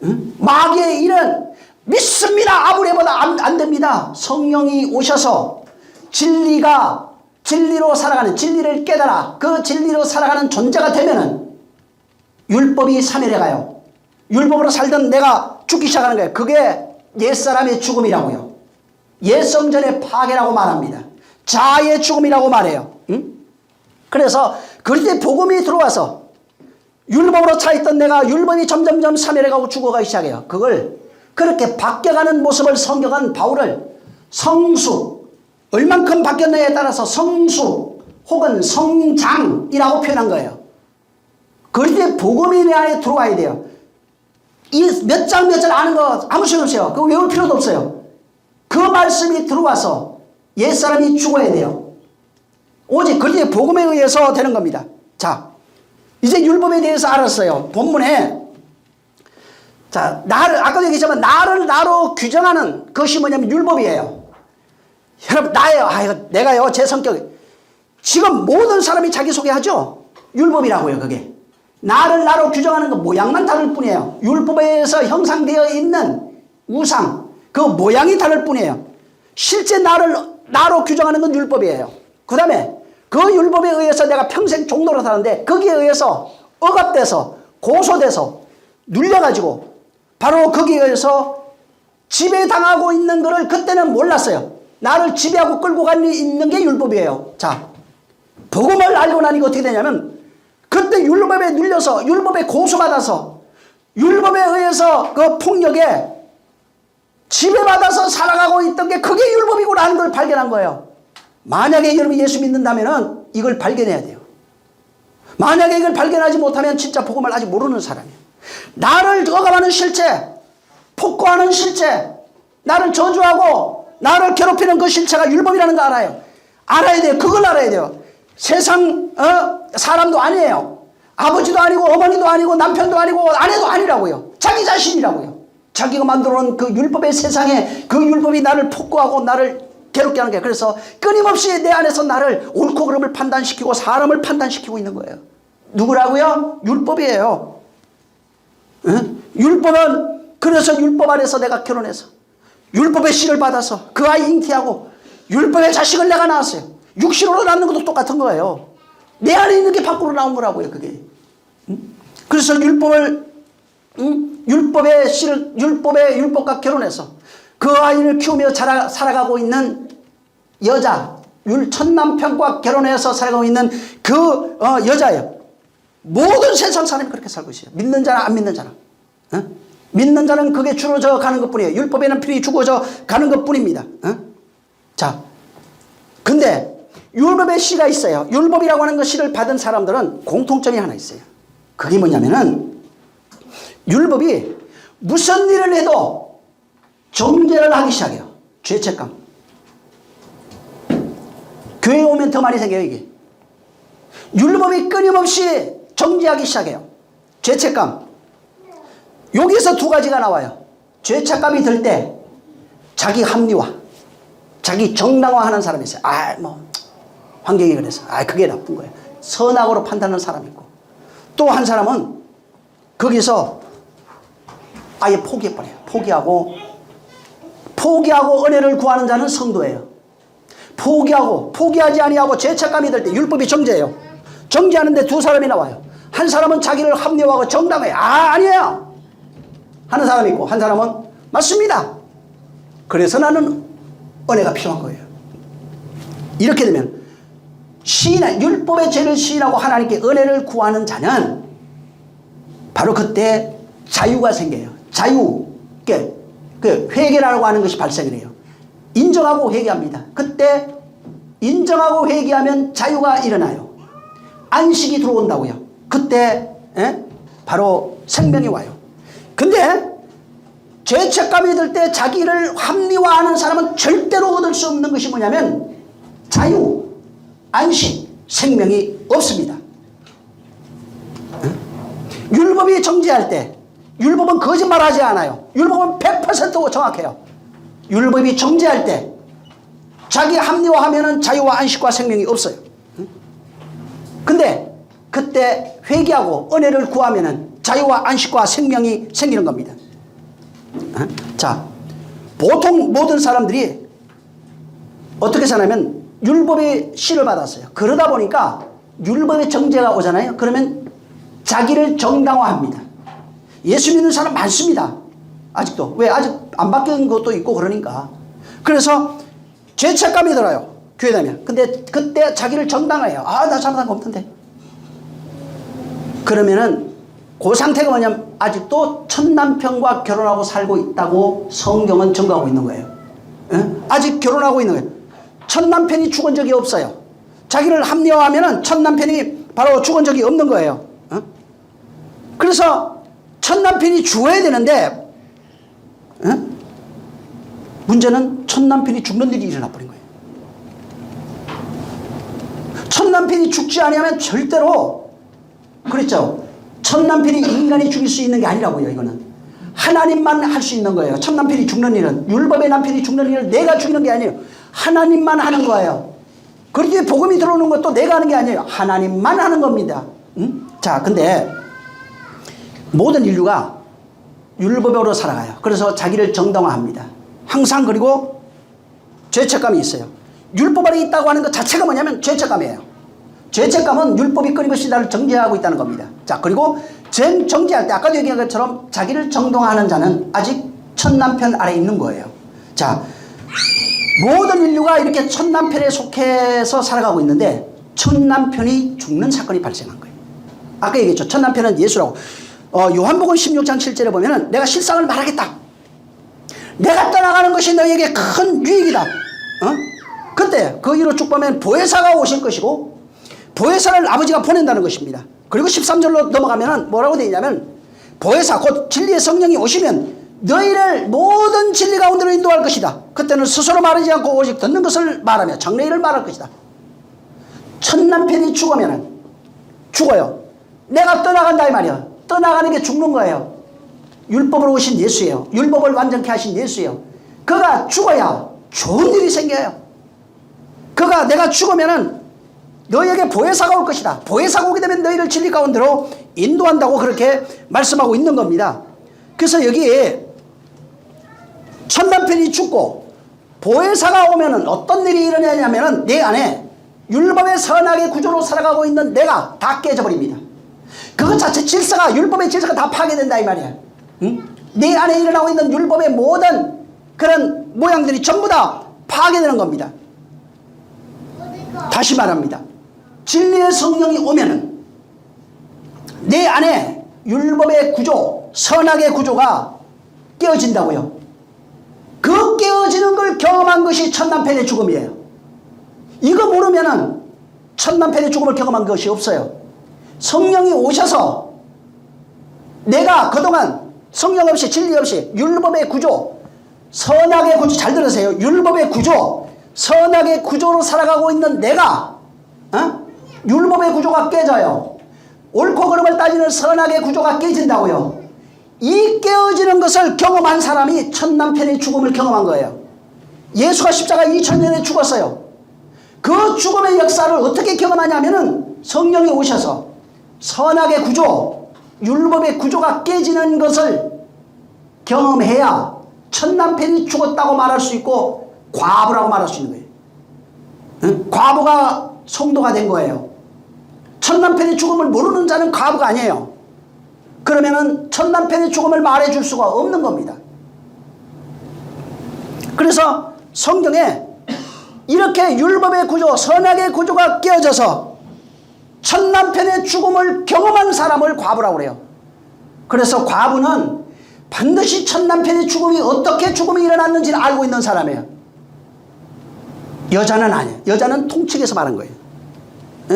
응? 마귀의 일은 믿습니다, 아무래보다 안 됩니다. 성령이 오셔서 진리로 살아가는, 진리를 깨달아 그 진리로 살아가는 존재가 되면은 율법이 사멸해가요. 율법으로 살던 내가 죽기 시작하는 거예요. 그게 옛사람의 죽음이라고요. 옛성전의 파괴라고 말합니다. 자아의 죽음이라고 말해요. 응? 그래서 그때 복음이 들어와서 율법으로 차있던 내가 율법이 점점점 사멸해가고 죽어가기 시작해요. 그걸 그렇게 바뀌어가는 모습을 성경은 바울을 성수, 얼만큼 바뀌었느냐에 따라서 성수 혹은 성장이라고 표현한 거예요. 그때 복음이 내 안에 들어와야 돼요. 이 몇 장 몇 절 아는 거 아무 소용 없어요. 그거 외울 필요도 없어요. 그 말씀이 들어와서 옛사람이 죽어야 돼요. 오직 그때 복음에 의해서 되는 겁니다. 자, 이제 율법에 대해서 알았어요. 본문에 자, 아까도 얘기했지만 나를 나로 규정하는 것이 뭐냐면 율법이에요. 여러분, 내가요, 제 성격이 지금 모든 사람이 자기소개하죠. 율법이라고요. 그게 나를 나로 규정하는 건 모양만 다를 뿐이에요. 율법에서 형상되어 있는 우상, 그 모양이 다를 뿐이에요. 실제 나를 나로 규정하는 건 율법이에요. 그 다음에 그 율법에 의해서 내가 평생 종로로 사는데 거기에 의해서 억압돼서 고소돼서 눌려가지고 바로 거기에 의해서 지배당하고 있는 거를 그때는 몰랐어요. 나를 지배하고 끌고 가는 있는 게 율법이에요. 자, 복음을 알고 나니까 어떻게 되냐면 그때 율법에 눌려서 율법에 고소받아서 율법에 의해서 그 폭력에 지배받아서 살아가고 있던 게 그게 율법이구나 하는 걸 발견한 거예요. 만약에 여러분이 예수 믿는다면 이걸 발견해야 돼요. 만약에 이걸 발견하지 못하면 진짜 복음을 아직 모르는 사람이에요. 나를 억압하는 실체, 폭거하는 실체, 나를 저주하고 나를 괴롭히는 그 실체가 율법이라는 거 알아요. 알아야 돼요. 그걸 알아야 돼요. 세상 사람도 아니에요. 아버지도 아니고 어머니도 아니고 남편도 아니고 아내도 아니라고요. 자기 자신이라고요. 자기가 만들어놓은 그 율법의 세상에 그 율법이 나를 폭거하고 나를 괴롭게 하는 거예요. 그래서 끊임없이 내 안에서 나를 옳고 그름을 판단시키고 사람을 판단시키고 있는 거예요. 누구라고요? 율법이에요. 응? 율법은 그래서 율법 안에서 내가 결혼해서 율법의 씨를 받아서 그 아이 잉태하고 율법의 자식을 내가 낳았어요. 육신으로 낳는 것도 똑같은 거예요. 내 안에 있는 게 밖으로 나온 거라고요. 그게. 응? 그래서 율법을 율법의 씨를 율법과 결혼해서 그 아이를 키우며 살아가고 있는 여자, 첫 남편과 결혼해서 살아가고 있는 그 여자예요. 모든 세상 사람이 그렇게 살고 있어요. 믿는 자나 안 믿는 자나. 믿는 자는 그게 주어져 가는 것뿐이에요. 율법에는 필히 주어져 가는 것뿐입니다. 자, 근데 율법의 씨가 있어요. 율법이라고 하는 그 씨를 받은 사람들은 공통점이 하나 있어요. 그게 뭐냐면은 율법이 무슨 일을 해도 정죄를 하기 시작해요. 죄책감. 교회에 오면 더 많이 생겨요, 이게. 율법이 끊임없이 정죄하기 시작해요. 죄책감. 여기서 두 가지가 나와요. 죄책감이 들 때 자기 합리화, 자기 정당화하는 사람이 있어요. 환경이 그래서 그게 나쁜 거예요. 선악으로 판단하는 사람이 있고, 또 한 사람은 거기서 아예 포기해버려요. 포기하고 은혜를 구하는 자는 성도예요. 포기하지 아니하고 죄책감이 들 때 율법이 정죄예요. 정죄하는데 두 사람이 나와요. 한 사람은 자기를 합리화하고 정당해요. 아니에요 하는 사람이 있고, 한 사람은 맞습니다. 그래서 나는 은혜가 필요한 거예요. 이렇게 되면 율법의 죄를 시인하고 하나님께 은혜를 구하는 자는 바로 그때 자유가 생겨요. 그 회개라고 하는 것이 발생을 해요. 인정하고 회개합니다. 그때 인정하고 회개하면 자유가 일어나요. 안식이 들어온다고요. 그때 바로 생명이 와요. 근데 죄책감이 들 때 자기를 합리화하는 사람은 절대로 얻을 수 없는 것이 뭐냐면 자유, 안식, 생명이 없습니다. 율법이 정죄할 때 율법은 거짓말하지 않아요. 율법은 100% 정확해요. 율법이 정죄할 때 자기 합리화하면 자유와 안식과 생명이 없어요. 근데 그때 회개하고 은혜를 구하면 자유와 안식과 생명이 생기는 겁니다. 자, 보통 모든 사람들이 어떻게 사냐면 율법의 씨를 받았어요. 그러다 보니까 율법의 정죄가 오잖아요. 그러면 자기를 정당화합니다. 예수 믿는 사람 많습니다. 아직도. 왜? 아직 안 바뀐 것도 있고 그러니까. 그래서 죄책감이 들어요. 교회 다니면. 근데 그때 자기를 정당화해요. 나 잘못한 거 없던데. 그러면은 그 상태가 뭐냐면 아직도 첫 남편과 결혼하고 살고 있다고 성경은 증거하고 있는 거예요. 아직 결혼하고 있는 거예요. 첫 남편이 죽은 적이 없어요. 자기를 합리화하면은 첫 남편이 바로 죽은 적이 없는 거예요. 그래서 첫 남편이 죽어야 되는데 문제는 첫 남편이 죽는 일이 일어나 버린 거예요. 첫 남편이 죽지 아니하면 절대로, 그랬죠. 첫 남편이 인간이 죽일 수 있는 게 아니라고요. 이거는 하나님만 할 수 있는 거예요. 첫 남편이 죽는 일은, 율법의 남편이 죽는 일을 내가 죽이는 게 아니에요. 하나님만 하는 거예요. 그렇게 복음이 들어오는 것도 내가 하는 게 아니에요. 하나님만 하는 겁니다. 자, 근데 모든 인류가 율법으로 살아가요. 그래서 자기를 정당화합니다. 항상. 그리고 죄책감이 있어요. 율법 안에 있다고 하는 것 자체가 뭐냐면 죄책감이에요. 죄책감은 율법이 끊임없이 나를 정죄하고 있다는 겁니다. 자, 그리고 정죄할 때 아까도 얘기한 것처럼 자기를 정당화하는 자는 아직 첫 남편 아래 있는 거예요. 자, 모든 인류가 이렇게 첫 남편에 속해서 살아가고 있는데 첫 남편이 죽는 사건이 발생한 거예요. 아까 얘기했죠. 첫 남편은 예수라고. 요한복음 16장 7절에 보면은 내가 실상을 말하겠다. 내가 떠나가는 것이 너에게 큰 유익이다. 그때 그 이로 쭉 보면 보혜사가 오실 것이고 보혜사를 아버지가 보낸다는 것입니다. 그리고 13절로 넘어가면 뭐라고 되어 있냐면 보혜사 곧 진리의 성령이 오시면 너희를 모든 진리 가운데로 인도할 것이다. 그때는 스스로 말하지 않고 오직 듣는 것을 말하며 장래일을 말할 것이다. 첫 남편이 죽으면 죽어요. 내가 떠나간다 이 말이야. 떠나가는 게 죽는 거예요. 율법으로 오신 예수예요. 율법을 완전케 하신 예수예요. 그가 죽어야 좋은 일이 생겨요. 그가 내가 죽으면은 너희에게 보혜사가 올 것이다. 보혜사가 오게 되면 너희를 진리 가운데로 인도한다고 그렇게 말씀하고 있는 겁니다. 그래서 여기에 첫 남편이 죽고 보혜사가 오면은 어떤 일이 일어나냐면은 내 안에 율법의 선악의 구조로 살아가고 있는 내가 다 깨져버립니다. 그것 자체 질서가 율법의 질서가 다 파괴된다 이 말이야. 응? 내 안에 일어나고 있는 율법의 모든 그런 모양들이 전부 다 파괴되는 겁니다. 다시 말합니다. 진리의 성령이 오면은 내 안에 율법의 구조, 선악의 구조가 깨어진다고요. 그 깨어지는 걸 경험한 것이 첫 남편의 죽음이에요. 이거 모르면은 첫 남편의 죽음을 경험한 것이 없어요. 성령이 오셔서 내가 그동안 성령 없이 진리 없이 율법의 구조, 선악의 구조, 잘 들으세요. 율법의 구조, 선악의 구조로 살아가고 있는 내가 율법의 구조가 깨져요. 옳고 그름을 따지는 선악의 구조가 깨진다고요. 이 깨어지는 것을 경험한 사람이 첫 남편의 죽음을 경험한 거예요. 예수가 십자가 2000년에 죽었어요. 그 죽음의 역사를 어떻게 경험하냐면은 성령이 오셔서 선악의 구조, 율법의 구조가 깨지는 것을 경험해야 첫 남편이 죽었다고 말할 수 있고 과부라고 말할 수 있는 거예요. 응? 과부가 성도가 된 거예요. 첫 남편의 죽음을 모르는 자는 과부가 아니에요. 그러면은 첫 남편의 죽음을 말해줄 수가 없는 겁니다. 그래서 성경에 이렇게 율법의 구조, 선악의 구조가 깨어져서 첫 남편의 죽음을 경험한 사람을 과부라고 그래요. 그래서 과부는 반드시 첫 남편의 죽음이 어떻게 죽음이 일어났는지를 알고 있는 사람이에요. 여자는 아니에요. 여자는 통칭해서 말한 거예요.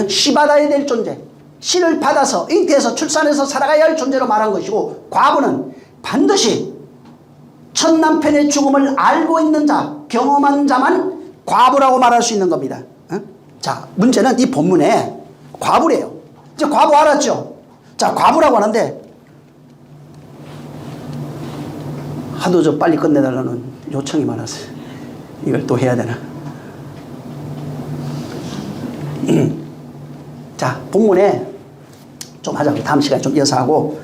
씨 받아야 될 존재, 씨를 받아서 잉태해서 출산해서 살아가야 할 존재로 말한 것이고, 과부는 반드시 첫 남편의 죽음을 알고 있는 자, 경험한 자만 과부라고 말할 수 있는 겁니다. 자, 문제는 이 본문에 과부래요. 이제 과부 알았죠? 자, 과부라고 하는데 하도 저 빨리 끝내달라는 요청이 많았어요. 이걸 또 해야 되나? 자, 본문에 좀 하자고. 다음 시간에 좀 이어서 하고.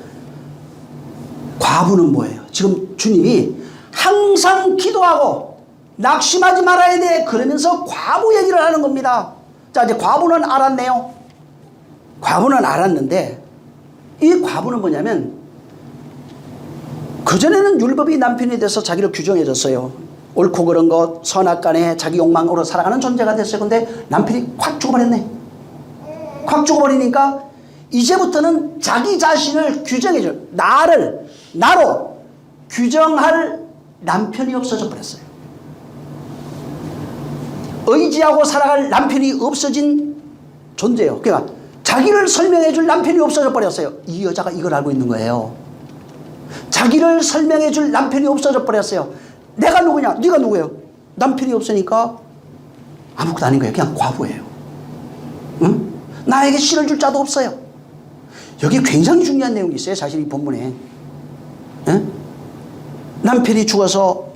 과부는 뭐예요? 지금 주님이 항상 기도하고 낙심하지 말아야 돼 그러면서 과부 얘기를 하는 겁니다. 자, 이제 과부는 알았네요. 과부는 알았는데 이 과부는 뭐냐면 그전에는 율법이 남편이 돼서 자기를 규정해 줬어요. 옳고 그른 것, 선악간에 자기 욕망으로 살아가는 존재가 됐어요. 근데 남편이 확 죽어버렸네. 확 죽어버리니까 이제부터는 자기 자신을 규정해 줄, 나로 규정할 남편이 없어져 버렸어요. 의지하고 살아갈 남편이 없어진 존재예요. 그러니까 자기를 설명해 줄 남편이 없어져 버렸어요. 이 여자가 이걸 알고 있는 거예요. 자기를 설명해 줄 남편이 없어져 버렸어요. 내가 누구냐? 네가 누구예요? 남편이 없으니까 아무것도 아닌 거예요. 그냥 과부예요. 응? 나에게 씨를 줄 자도 없어요. 여기 굉장히 중요한 내용이 있어요. 사실 이 본문에. 응? 남편이 죽어서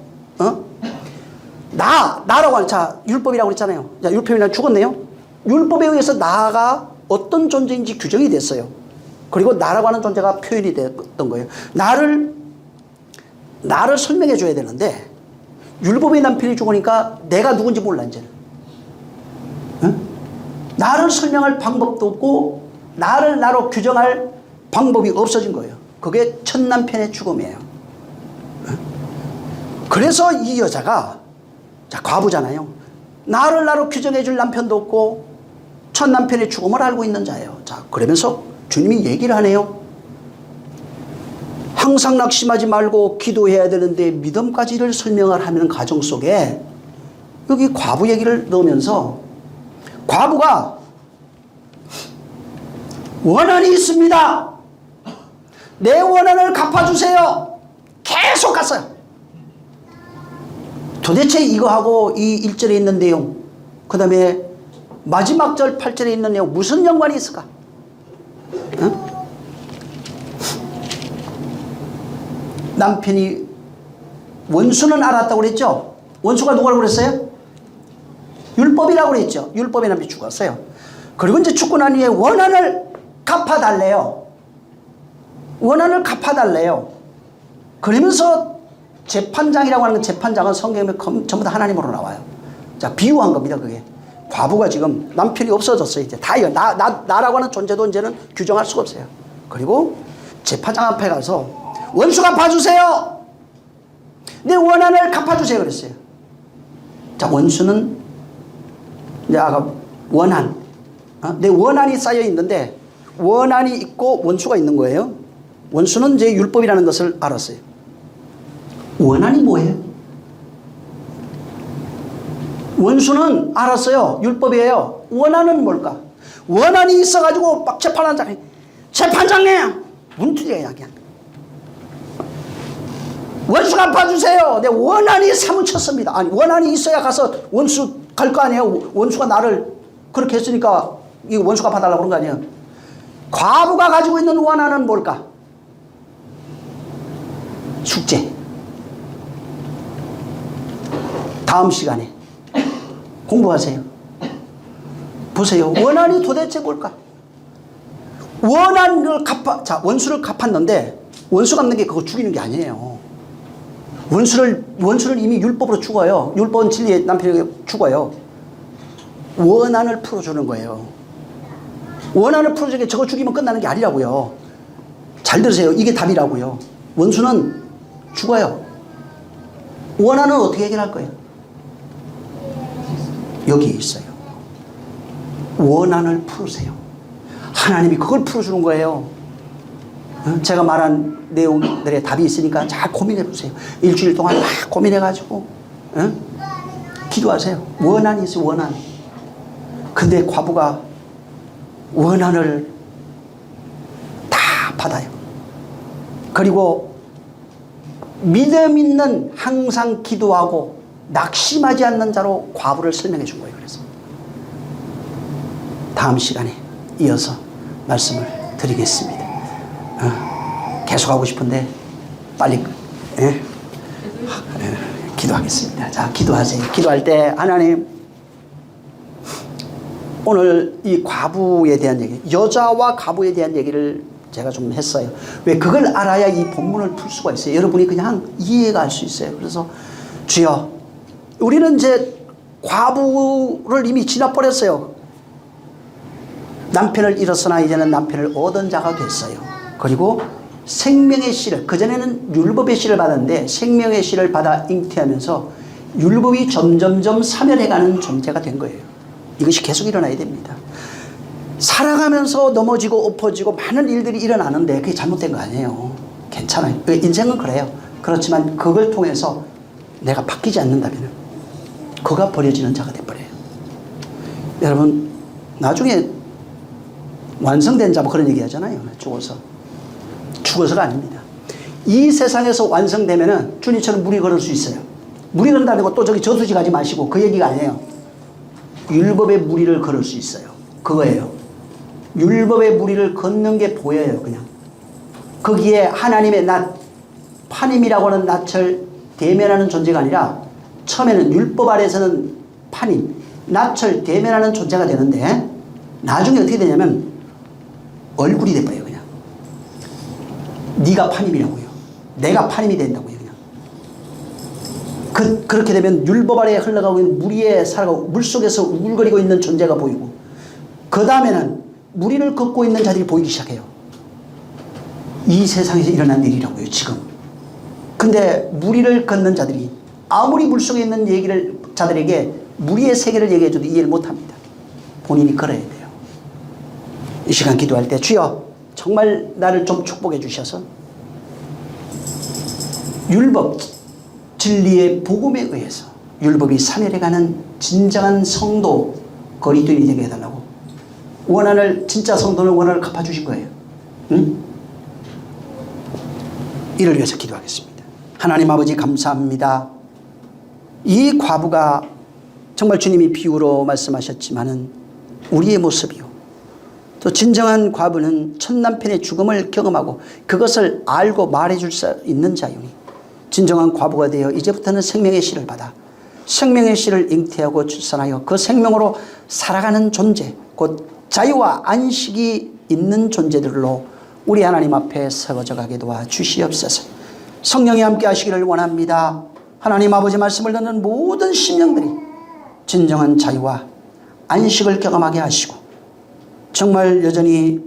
나라고 하는, 자, 율법이라고 그랬잖아요. 자, 율법이랑 죽었네요. 율법에 의해서 나가 어떤 존재인지 규정이 됐어요. 그리고 나라고 하는 존재가 표현이 됐던 거예요. 나를 설명해 줘야 되는데 율법의 남편이 죽으니까 내가 누군지 몰라 이제는. 응? 나를 설명할 방법도 없고 나를 나로 규정할 방법이 없어진 거예요. 그게 첫 남편의 죽음이에요. 응? 그래서 이 여자가, 자, 과부잖아요. 나를 나로 규정해 줄 남편도 없고 첫 남편의 죽음을 알고 있는 자예요. 자, 그러면서 주님이 얘기를 하네요. 항상 낙심하지 말고 기도해야 되는데 믿음까지를 설명을 하는 과정 속에 여기 과부 얘기를 넣으면서 과부가 원한이 있습니다. 내 원한을 갚아주세요. 계속 갔어요. 도대체 이거하고 이 1절에 있는 내용, 그 다음에 마지막 절 8절에 있는 내용 무슨 연관이 있을까? 응? 남편이 원수는 알았다고 그랬죠? 원수가 누구라고 그랬어요? 율법이라고 그랬죠. 율법의 남편이 죽었어요. 그리고 이제 죽고 난 후에 원한을 갚아달래요. 원한을 갚아달래요. 그러면서 재판장이라고 하는 재판장은 성경에 전부 다 하나님으로 나와요. 자, 비유한 겁니다, 그게. 과부가 지금 남편이 없어졌어요. 이제 다 나라고 하는 존재도 이제는 규정할 수가 없어요. 그리고 재판장 앞에 가서 원수 갚아주세요. 내 원한을 갚아주세요. 그랬어요. 자, 원수는 이제 아까 원한, 내 원한이 쌓여 있는데 원한이 있고 원수가 있는 거예요. 원수는 이제 율법이라는 것을 알았어요. 원한이 뭐예요? 원수는 알았어요. 율법이에요. 원한은 뭘까? 원한이 있어가지고 막 재판장님, 문 두드려야 그냥. 원수 갚아주세요. 내 원한이 사무쳤습니다. 아니, 원한이 있어야 가서 원수 갈 거 아니에요. 원수가 나를 그렇게 했으니까 이 원수 갚아달라고 그런 거 아니에요. 과부가 가지고 있는 원한은 뭘까? 숙제. 다음 시간에 공부하세요. 보세요. 원한이 도대체 뭘까? 원한을 자, 원수를 갚았는데 원수 갚는 게 그거 죽이는 게 아니에요. 원수를 이미 율법으로 죽어요. 율법은 진리의 남편에게 죽어요. 원한을 풀어주는 거예요. 원한을 풀어주는 게 저거 죽이면 끝나는 게 아니라고요. 잘 들으세요. 이게 답이라고요. 원수는 죽어요. 원한은 어떻게 해결할 거예요? 여기에 있어요. 원한을 풀으세요. 하나님이 그걸 풀어주는 거예요. 제가 말한 내용들의 답이 있으니까 잘 고민해 보세요. 일주일 동안 막 고민해가지고 기도하세요. 원한이 있어요. 원한. 근데 과부가 원한을 다 받아요. 그리고 믿음 있는 항상 기도하고 낙심하지 않는 자로 과부를 설명해 준 거예요. 그래서 다음 시간에 이어서 말씀을 드리겠습니다. 계속하고 싶은데 빨리 기도하겠습니다. 자, 기도하세요. 기도할 때 하나님, 오늘 이 과부에 대한 얘기, 여자와 과부에 대한 얘기를 제가 좀 했어요. 왜? 그걸 알아야 이 본문을 풀 수가 있어요. 여러분이 그냥 이해가 할 수 있어요. 그래서 주여, 우리는 이제 과부를 이미 지나버렸어요. 남편을 잃었으나 이제는 남편을 얻은 자가 됐어요. 그리고 생명의 씨를, 그전에는 율법의 씨를 받았는데 생명의 씨를 받아 잉태하면서 율법이 점점점 사멸해가는 존재가 된 거예요. 이것이 계속 일어나야 됩니다. 살아가면서 넘어지고 엎어지고 많은 일들이 일어나는데 그게 잘못된 거 아니에요. 괜찮아요. 인생은 그래요. 그렇지만 그걸 통해서 내가 바뀌지 않는다면 그가 버려지는 자가 돼버려요. 여러분, 나중에 완성된 자 뭐 그런 얘기 하잖아요. 죽어서가 아닙니다. 이 세상에서 완성되면은 주님처럼 무리 걸을 수 있어요. 무리 걸는다는 거 또 저기 저수지 가지 마시고 그 얘기가 아니에요. 율법의 무리를 걸을 수 있어요. 그거예요. 율법의 무리를 걷는 게 보여요. 그냥 거기에 하나님의 낯, 판임이라고 하는 낯을 대면하는 존재가 아니라 처음에는 율법 아래서는 판임, 낯을 대면하는 존재가 되는데 나중에 어떻게 되냐면 얼굴이 돼버려요. 그냥 네가 판임이라고요. 내가 판임이 된다고요. 그냥 그렇게 되면 율법 아래에 흘러가고 있는 무리에 살아가고 물속에서 우글거리고 있는 존재가 보이고, 그 다음에는 무리를 걷고 있는 자들이 보이기 시작해요. 이 세상에서 일어난 일이라고요, 지금. 근데 무리를 걷는 자들이 아무리 물속에 있는 자들에게 무리의 세계를 얘기해줘도 이해를 못합니다. 본인이 걸어야 돼요. 이 시간 기도할 때 주여, 정말 나를 좀 축복해 주셔서 율법, 진리의 복음에 의해서 율법이 사멸해가는 진정한 성도 거리두인이 되게 해달라고 원한을, 진짜 성도는 원한을 갚아주신 거예요. 응? 이를 위해서 기도하겠습니다. 하나님 아버지 감사합니다. 이 과부가 정말 주님이 비유로 말씀하셨지만은 우리의 모습이요, 또 진정한 과부는 첫 남편의 죽음을 경험하고 그것을 알고 말해줄 수 있는 자유니 진정한 과부가 되어 이제부터는 생명의 씨를 받아 생명의 씨를 잉태하고 출산하여 그 생명으로 살아가는 존재, 곧 자유와 안식이 있는 존재들로 우리 하나님 앞에 세워져 가게 도와 주시옵소서. 성령이 함께 하시기를 원합니다. 하나님 아버지 말씀을 듣는 모든 심령들이 진정한 자유와 안식을 경험하게 하시고 정말 여전히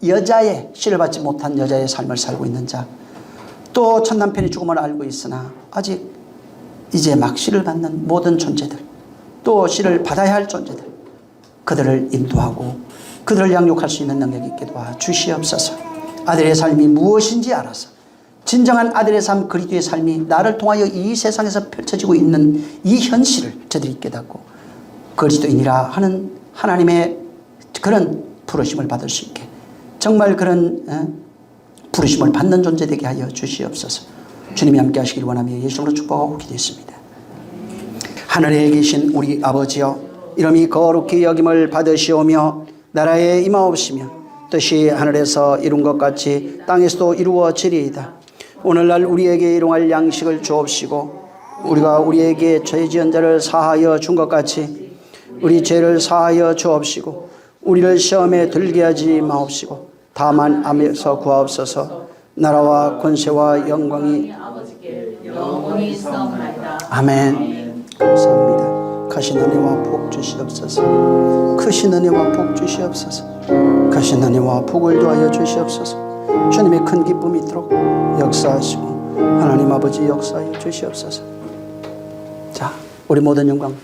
여자의 씨를 받지 못한 여자의 삶을 살고 있는 자, 또 첫 남편의 죽음을 알고 있으나 아직 이제 막 씨를 받는 모든 존재들, 또 씨를 받아야 할 존재들, 그들을 인도하고 그들을 양육할 수 있는 능력이 있게 도와 주시옵소서. 아들의 삶이 무엇인지 알아서 진정한 아들의 삶, 그리스도의 삶이 나를 통하여 이 세상에서 펼쳐지고 있는 이 현실을 저들이 깨닫고 그리스도인이라 하는 하나님의 그런 부르심을 받을 수 있게, 정말 그런 부르심을 받는 존재 되게 하여 주시옵소서. 주님이 함께 하시길 원하며 예수로 축복하고 기도했습니다. 하늘에 계신 우리 아버지여, 이름이 거룩히 여김을 받으시오며 나라에 임하옵시며 뜻이 하늘에서 이룬 것 같이 땅에서도 이루어지리이다. 오늘날 우리에게 일용할 양식을 주옵시고 우리가 우리에게 죄 지은 자를 사하여 준 것 같이 우리 죄를 사하여 주옵시고 우리를 시험에 들게 하지 마옵시고 다만 암에서 구하옵소서. 나라와 권세와 영광이 영원히 있사옵나이다. 아멘. 감사합니다. 크신 은혜와 복 주시옵소서. 크신 은혜와 복 주시옵소서. 크신 은혜와 복을 더하여 주시옵소서. 주님의 큰 기쁨이 있도록 역사하시고 하나님 아버지 역사하여 주시옵소서. 자, 우리 모든 영광